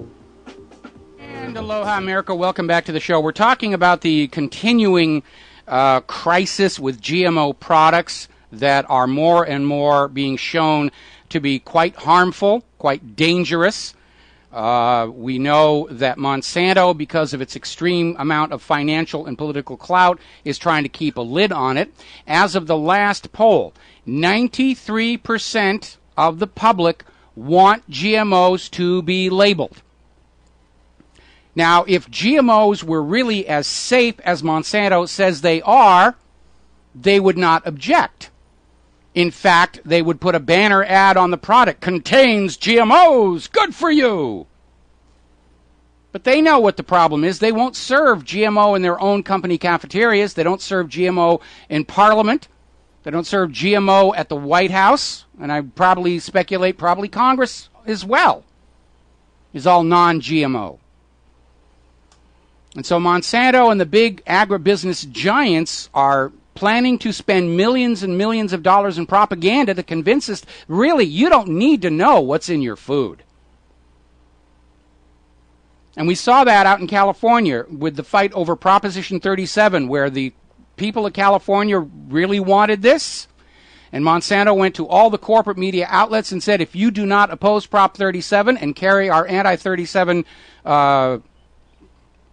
And aloha, America. Welcome back to the show. We're talking about the continuing crisis with GMO products that are more and more being shown to be quite harmful, quite dangerous. We know that Monsanto, because of its extreme amount of financial and political clout, is trying to keep a lid on it. As of the last poll, 93% of the public want GMOs to be labeled. Now, if GMOs were really as safe as Monsanto says they are, they would not object. In fact, they would put a banner ad on the product, contains GMOs, good for you. But they know what the problem is. They won't serve GMO in their own company cafeterias. They don't serve GMO in Parliament. They don't serve GMO at the White House. And I probably speculate probably Congress as well is all non-GMO. And so Monsanto and the big agribusiness giants are planning to spend millions and millions of dollars in propaganda to convince us, really, you don't need to know what's in your food. And we saw that out in California with the fight over Proposition 37, where the people of California really wanted this. And Monsanto went to all the corporate media outlets and said, if you do not oppose Prop 37 and carry our anti-37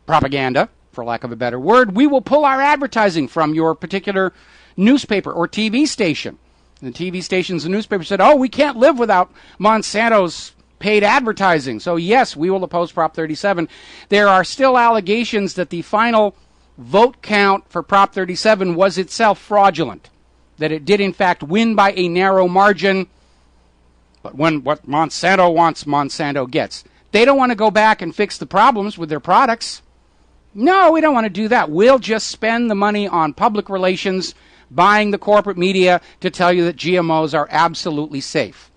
propaganda, for lack of a better word, we will pull our advertising from your particular newspaper or TV station. And the TV stations and newspapers said, oh, we can't live without Monsanto's paid advertising. So, yes, we will oppose Prop 37. There are still allegations that the final vote count for Prop 37 was itself fraudulent, that it did, in fact, win by a narrow margin. But when what Monsanto wants, Monsanto gets. They don't want to go back and fix the problems with their products. No, we don't want to do that. We'll just spend the money on public relations, buying the corporate media to tell you that GMOs are absolutely safe.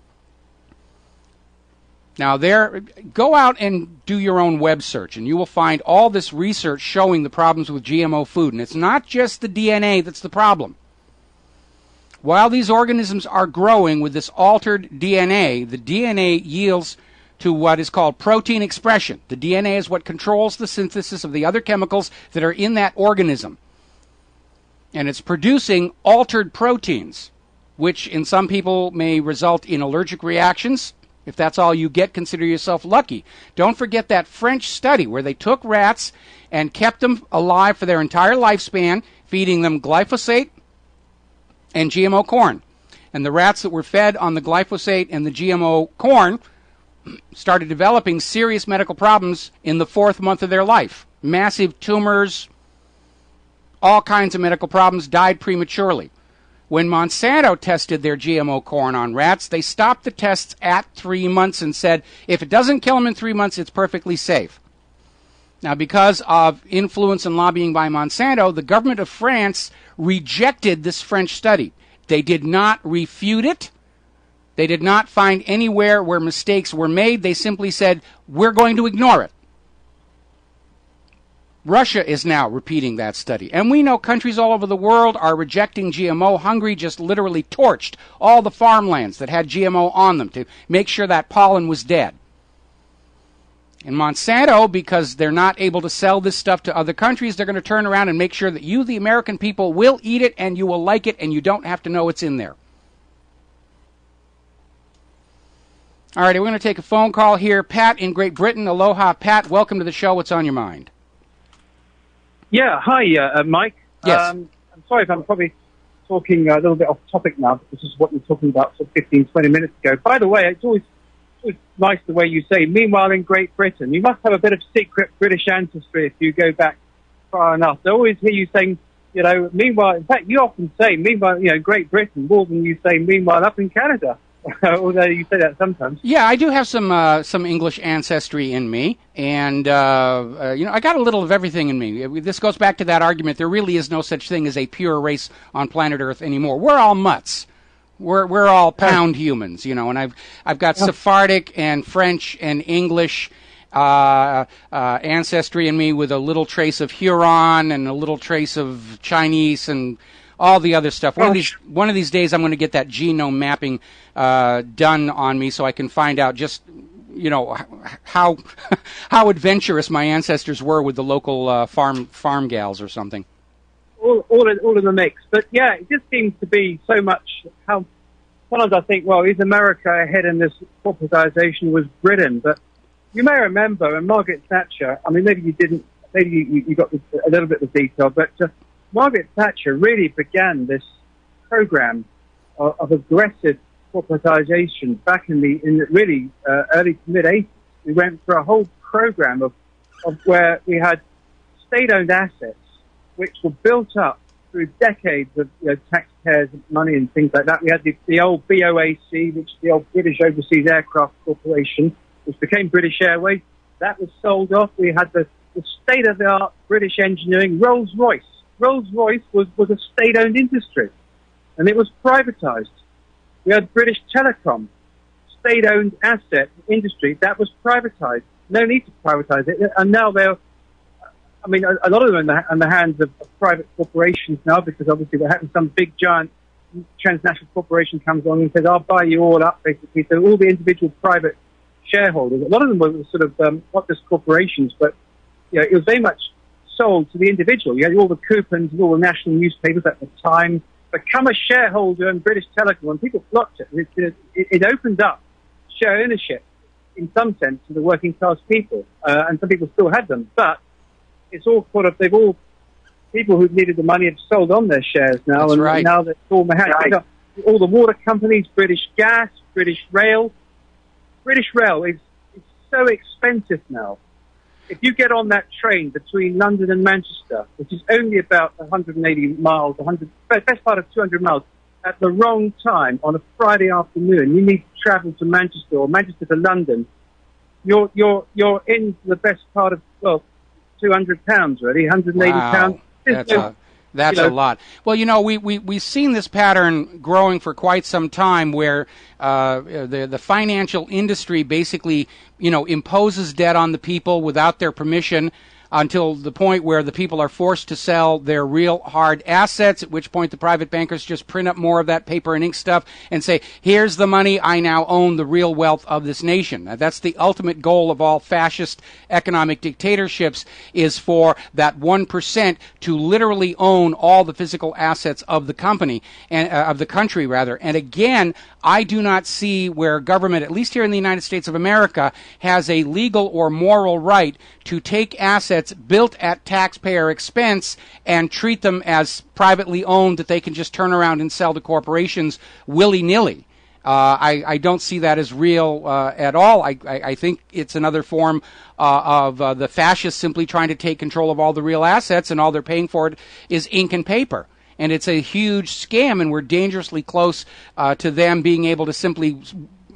Now, go out and do your own web search, and you will find all this research showing the problems with GMO food. And it's not just the DNA that's the problem. While these organisms are growing with this altered DNA, the DNA yields to what is called protein expression. The DNA is what controls the synthesis of the other chemicals that are in that organism. And it's producing altered proteins, which in some people may result in allergic reactions. If that's all you get, consider yourself lucky. Don't forget that French study where they took rats and kept them alive for their entire lifespan, feeding them glyphosate and GMO corn. And the rats that were fed on the glyphosate and the GMO corn started developing serious medical problems in the 4th month of their life. Massive tumors, all kinds of medical problems, died prematurely. When Monsanto tested their GMO corn on rats, they stopped the tests at 3 months and said, if it doesn't kill them in 3 months, it's perfectly safe. Now, because of influence and lobbying by Monsanto, the government of France rejected this French study. They did not refute it. They did not find anywhere where mistakes were made. They simply said, we're going to ignore it. Russia is now repeating that study. And we know countries all over the world are rejecting GMO. Hungary just literally torched all the farmlands that had GMO on them to make sure that pollen was dead. And Monsanto, because they're not able to sell this stuff to other countries, they're going to turn around and make sure that you, the American people, will eat it and you will like it and you don't have to know what's in there. All right, we're going to take a phone call here. Pat in Great Britain. Aloha, Pat. Welcome to the show. What's on your mind? Yeah, hi, Mike. Yes. I'm sorry if I'm probably talking a little bit off topic now, but this is what you were talking about sort of 15, 20 minutes ago. By the way, it's always nice the way you say, meanwhile in Great Britain. You must have a bit of secret British ancestry if you go back far enough. I always hear you saying, meanwhile, in fact, you often say, meanwhile, Great Britain, more than you say, meanwhile, up in Canada. Although you say that sometimes. Yeah, I do have some English ancestry in me, and I got a little of everything in me. This goes back to that argument. There really is no such thing as a pure race on planet Earth anymore. We're all mutts. We're all pound humans, and I've got Sephardic and French and English ancestry in me with a little trace of Huron and a little trace of Chinese and all the other stuff. One of these days, I'm going to get that genome mapping done on me so I can find out just, how how adventurous my ancestors were with the local farm gals or something. All in the mix. But yeah, it just seems to be so much how sometimes I think, well, is America ahead in this corporatization was Britain? But you may remember when Margaret Thatcher, I mean, maybe you didn't, maybe you got a little bit of detail, but Margaret Thatcher really began this program of aggressive corporatization back in the really early to mid 80s. We went through a whole program of where we had state-owned assets which were built up through decades of taxpayers' money and things like that. We had the old BOAC, which is the old British Overseas Aircraft Corporation, which became British Airways. That was sold off. We had the state-of-the-art British engineering, Rolls-Royce. Rolls-Royce was a state-owned industry, and it was privatized. We had British Telecom, state-owned asset industry, that was privatized. No need to privatize it. And now a lot of them are in the hands of private corporations now, because obviously they're having some big, giant transnational corporation comes along and says, I'll buy you all up, basically. So all the individual private shareholders, a lot of them were sort of not just corporations, but it was very much sold to the individual. You had all the coupons and all the national newspapers at the time. Become a shareholder in British Telecom, and people flocked it. It opened up share ownership, in some sense, to the working class people, and some people still had them. But it's all people who needed the money have sold on their shares now. That's and right. Now they're all all the water companies, British Gas, British Rail. British Rail is so expensive now. If you get on that train between London and Manchester, which is only about 180 miles, best part of 200 miles, at the wrong time on a Friday afternoon, you need to travel to Manchester or Manchester to London. You're in the best part of £200 really, £180. Wow. That's a lot. Well, we've seen this pattern growing for quite some time, where the financial industry basically, imposes debt on the people without their permission, until the point where the people are forced to sell their real hard assets, at which point the private bankers just print up more of that paper and ink stuff and say, here's the money, I now own the real wealth of this nation. Now, that's the ultimate goal of all fascist economic dictatorships, is for that 1% to literally own all the physical assets of the company, and of the country rather. And again, I do not see where government, at least here in the United States of America, has a legal or moral right to take assets built at taxpayer expense and treat them as privately owned that they can just turn around and sell to corporations willy-nilly. I don't see that as real at all. I think it's another form of the fascists simply trying to take control of all the real assets, and all they're paying for it is ink and paper. And it's a huge scam, and we're dangerously close to them being able to simply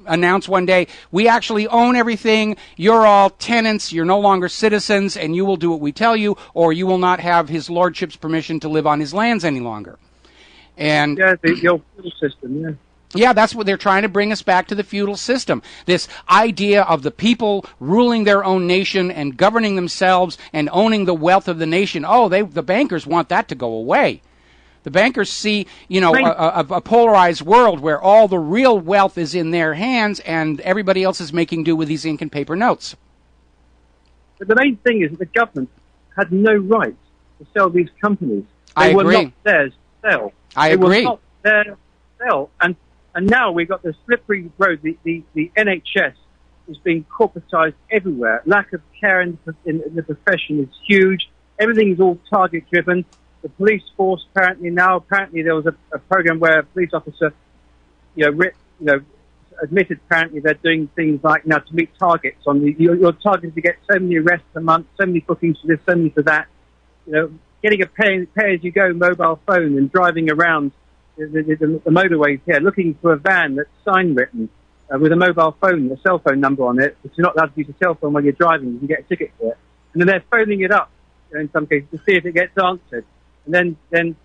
announce one day, we actually own everything, you're all tenants, you're no longer citizens, and you will do what we tell you, or you will not have his lordship's permission to live on his lands any longer. And the old feudal system, yeah. Yeah, that's what they're trying to bring us back to, the feudal system. This idea of the people ruling their own nation and governing themselves and owning the wealth of the nation. Oh, the bankers want that to go away. The bankers see, a polarized world where all the real wealth is in their hands and everybody else is making do with these ink and paper notes. But the main thing is that the government had no right to sell these companies. They were not theirs to sell. I agree. They were not theirs to sell. And now we've got the slippery road. The NHS is being corporatized everywhere. Lack of care in the profession is huge. Everything is all target-driven. The police force apparently there was a program where a police officer, admitted apparently they're doing things like now to meet targets on you're targeted to get so many arrests a month, so many bookings for this, so many for that. Getting a pay-as-you-go mobile phone and driving around the motorways here, looking for a van that's sign written with a mobile phone, a cell phone number on it, but you're not allowed to use a cell phone while you're driving. You can get a ticket for it, and then they're phoning it up in some cases to see if it gets answered. And then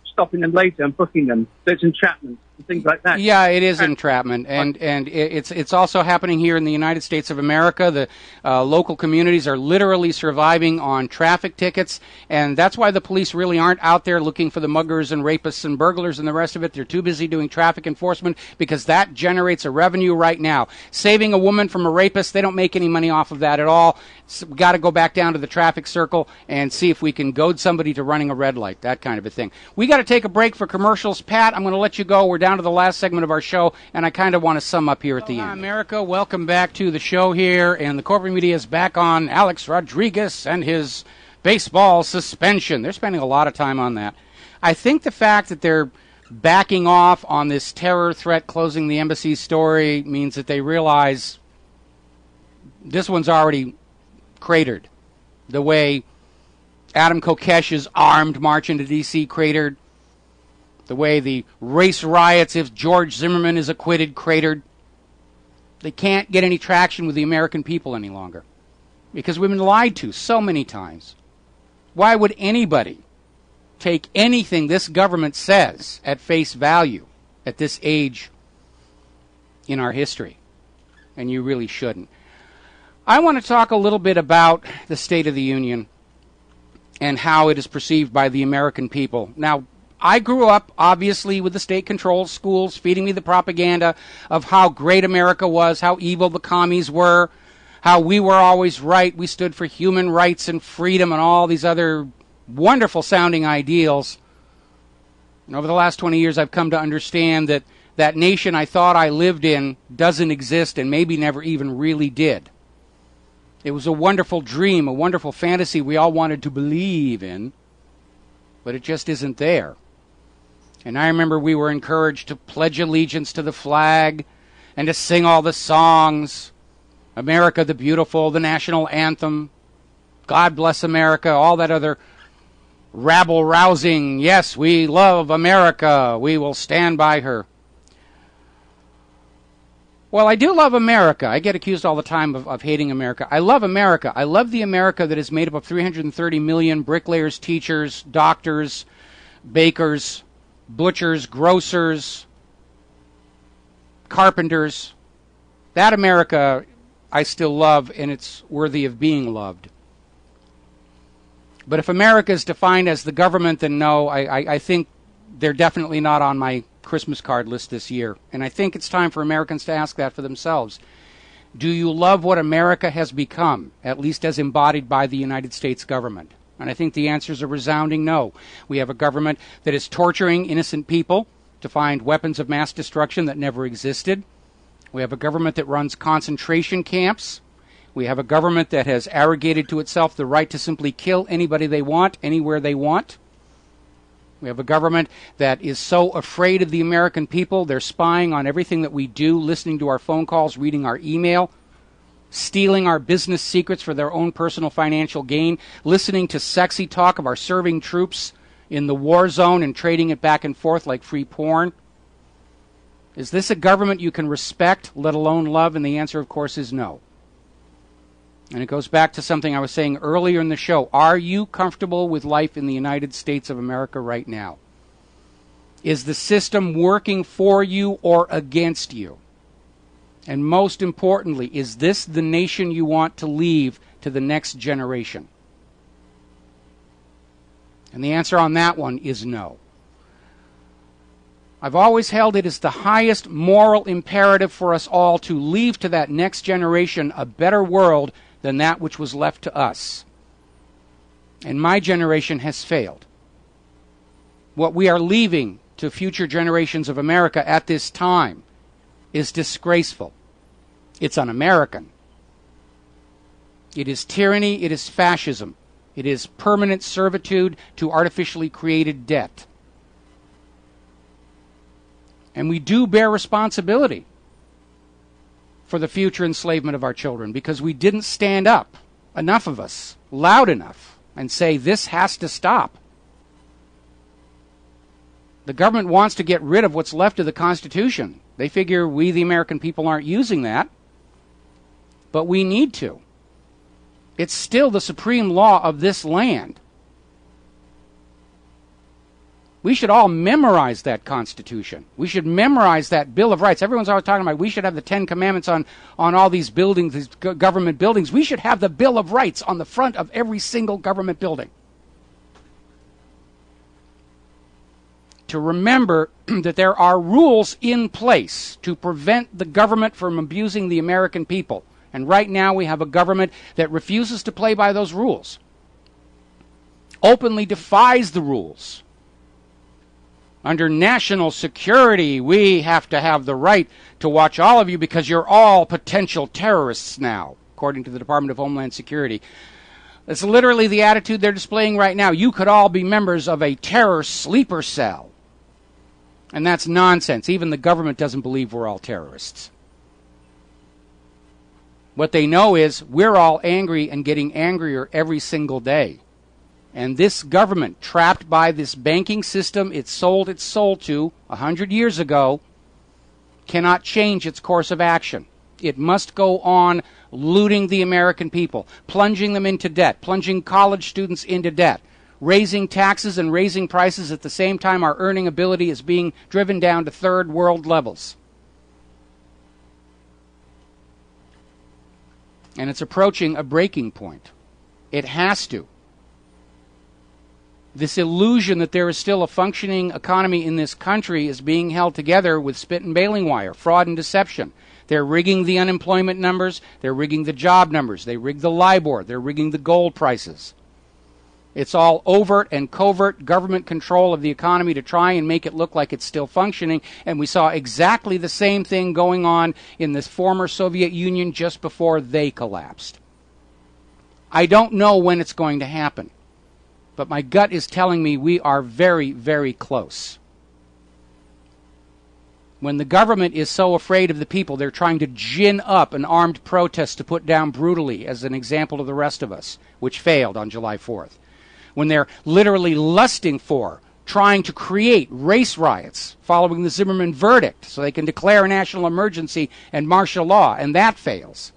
stopping them later and booking them. So it's entrapment. and things like that. Yeah, it is entrapment, and it's also happening here in the United States of America. The local communities are literally surviving on traffic tickets, and that's why the police really aren't out there looking for the muggers and rapists and burglars and the rest of it. They're too busy doing traffic enforcement because that generates a revenue right now. Saving a woman from a rapist, they don't make any money off of that at all. So we got to go back down to the traffic circle and see if we can goad somebody to running a red light, that kind of a thing. We got to take a break for commercials. Pat, I'm going to let you go. We're down to the last segment of our show, and I kind of want to sum up here at the end. America, welcome back to the show here, and the corporate media is back on Alex Rodriguez and his baseball suspension. They're spending a lot of time on that. I think the fact that they're backing off on this terror threat closing the embassy story means that they realize this one's already cratered. The way Adam Kokesh's armed march into D.C. cratered. The way the race riots, if George Zimmerman is acquitted, cratered. They can't get any traction with the American people any longer because we've been lied to so many times. Why would anybody take anything this government says at face value at this age in our history? And you really shouldn't. I want to talk a little bit about the State of the Union and how it is perceived by the American people. Now, I grew up, obviously, with the state-controlled schools feeding me the propaganda of how great America was, how evil the commies were, how we were always right, we stood for human rights and freedom and all these other wonderful-sounding ideals. And over the last 20 years, I've come to understand that that nation I thought I lived in doesn't exist and maybe never even really did. It was a wonderful dream, a wonderful fantasy we all wanted to believe in, but it just isn't there. And I remember we were encouraged to pledge allegiance to the flag and to sing all the songs, America the Beautiful, the national anthem, God Bless America, all that other rabble-rousing, yes, we love America, we will stand by her. Well, I do love America. I get accused all the time of hating America. I love America. I love the America that is made up of 330 million bricklayers, teachers, doctors, bakers, butchers, grocers, carpenters. That America I still love, and it's worthy of being loved. But if America is defined as the government, then no, I think they're definitely not on my Christmas card list this year. And I think it's time for Americans to ask that for themselves. Do you love what America has become, at least as embodied by the United States government? And I think the answer is a resounding no. We have a government that is torturing innocent people to find weapons of mass destruction that never existed. We have a government that runs concentration camps. We have a government that has arrogated to itself the right to simply kill anybody they want, anywhere they want. We have a government that is so afraid of the American people, they're spying on everything that we do, listening to our phone calls, reading our email, stealing our business secrets for their own personal financial gain, listening to sexy talk of our serving troops in the war zone and trading it back and forth like free porn. Is this a government you can respect, let alone love? And the answer, of course, is no. And it goes back to something I was saying earlier in the show. Are you comfortable with life in the United States of America right now? Is the system working for you or against you? And most importantly, is this the nation you want to leave to the next generation? And the answer on that one is no. I've always held it as the highest moral imperative for us all to leave to that next generation a better world than that which was left to us. And my generation has failed. What we are leaving to future generations of America at this time is disgraceful. It's un-American. It is tyranny, it is fascism. It is permanent servitude to artificially created debt. And we do bear responsibility for the future enslavement of our children because we didn't stand up, enough of us, loud enough, and say this has to stop. The government wants to get rid of what's left of the Constitution. They figure we, the American people, aren't using that, but we need to. It's still the supreme law of this land. We should all memorize that Constitution. We should memorize that Bill of Rights. Everyone's always talking about we should have the 10 Commandments on all these buildings, these government buildings. We should have the Bill of Rights on the front of every single government building. To remember that there are rules in place to prevent the government from abusing the American people. And right now we have a government that refuses to play by those rules, openly defies the rules. Under national security, we have to have the right to watch all of you because you're all potential terrorists now, according to the Department of Homeland Security. That's literally the attitude they're displaying right now. You could all be members of a terror sleeper cell. And that's nonsense. Even the government doesn't believe we're all terrorists. What they know is we're all angry and getting angrier every single day. And this government, trapped by this banking system it sold its soul to 100 years ago, cannot change its course of action. It must go on looting the American people, plunging them into debt, plunging college students into debt, raising taxes and raising prices at the same time our earning ability is being driven down to third world levels. And it's approaching a breaking point. It has to. This illusion that there is still a functioning economy in this country is being held together with spit and baling wire, fraud and deception. They're rigging the unemployment numbers. They're rigging the job numbers. They rig the LIBOR. They're rigging the gold prices. It's all overt and covert government control of the economy to try and make it look like it's still functioning. And we saw exactly the same thing going on in the former Soviet Union just before they collapsed. I don't know when it's going to happen. But my gut is telling me we are very, very close. When the government is so afraid of the people, they're trying to gin up an armed protest to put down brutally as an example to the rest of us, which failed on July 4th. When they're literally lusting for, trying to create race riots following the Zimmerman verdict so they can declare a national emergency and martial law, and that fails.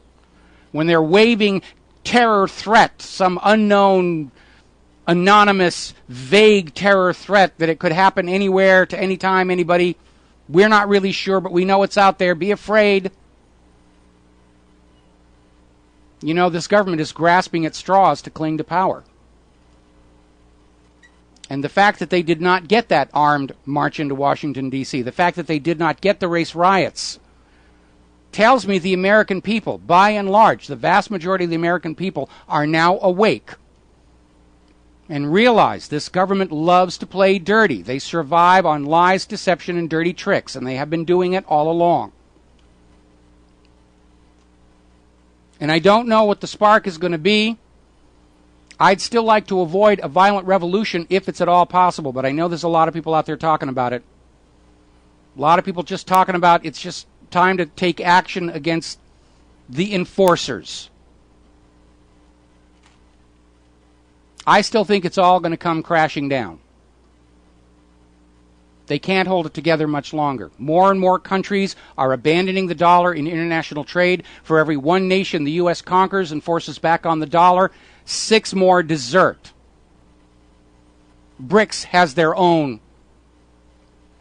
When they're waving terror threat, some unknown anonymous, vague terror threat that it could happen anywhere, to any time, anybody. We're not really sure, but we know it's out there. Be afraid. You know, this government is grasping at straws to cling to power. And the fact that they did not get that armed march into Washington, D.C., the fact that they did not get the race riots, tells me the American people, by and large, the vast majority of the American people, are now awake and realize this government loves to play dirty. They survive on lies, deception, and dirty tricks, and they have been doing it all along. And I don't know what the spark is going to be. I'd still like to avoid a violent revolution if it's at all possible, but I know there's a lot of people out there talking about it. A lot of people just talking about it's just time to take action against the enforcers. I still think it's all going to come crashing down. They can't hold it together much longer. More and more countries are abandoning the dollar in international trade. For every one nation the U.S. conquers and forces back on the dollar, 6 more desert. BRICS has their own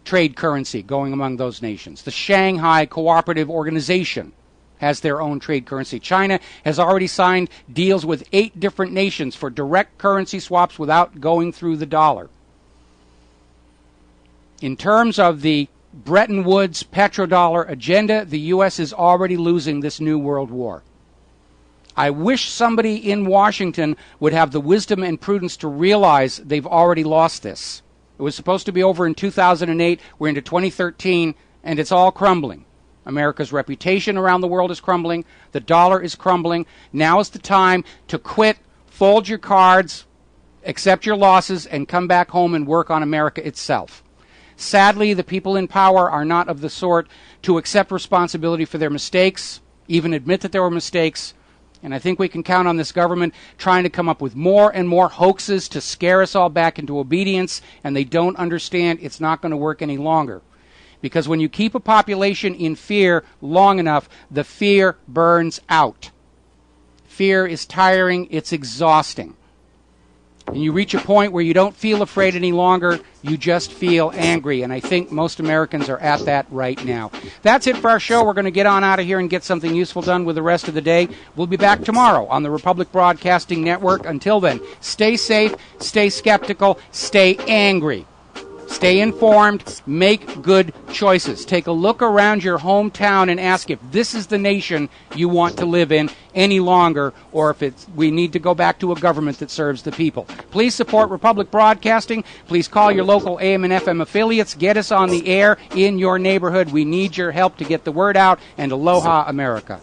trade currency going among those nations. The Shanghai Cooperative Organization has their own trade currency. China has already signed deals with 8 different nations for direct currency swaps without going through the dollar. In terms of the Bretton Woods petrodollar agenda, the U.S. is already losing this new world war. I wish somebody in Washington would have the wisdom and prudence to realize they've already lost this. It was supposed to be over in 2008. We're into 2013, and it's all crumbling. America's reputation around the world is crumbling. The dollar is crumbling. Now is the time to quit, fold your cards, accept your losses, and come back home and work on America itself. Sadly, the people in power are not of the sort to accept responsibility for their mistakes, even admit that there were mistakes. And I think we can count on this government trying to come up with more and more hoaxes to scare us all back into obedience, and they don't understand it's not going to work any longer. Because when you keep a population in fear long enough, the fear burns out. Fear is tiring, it's exhausting. and you reach a point where you don't feel afraid any longer, you just feel angry. And I think most Americans are at that right now. That's it for our show. We're going to get on out of here and get something useful done with the rest of the day. We'll be back tomorrow on the Republic Broadcasting Network. Until then, stay safe, stay skeptical, stay angry. Stay informed, make good choices. Take a look around your hometown and ask if this is the nation you want to live in any longer, or if we need to go back to a government that serves the people. Please support Republic Broadcasting. Please call your local AM and FM affiliates. Get us on the air in your neighborhood. We need your help to get the word out, and aloha, America.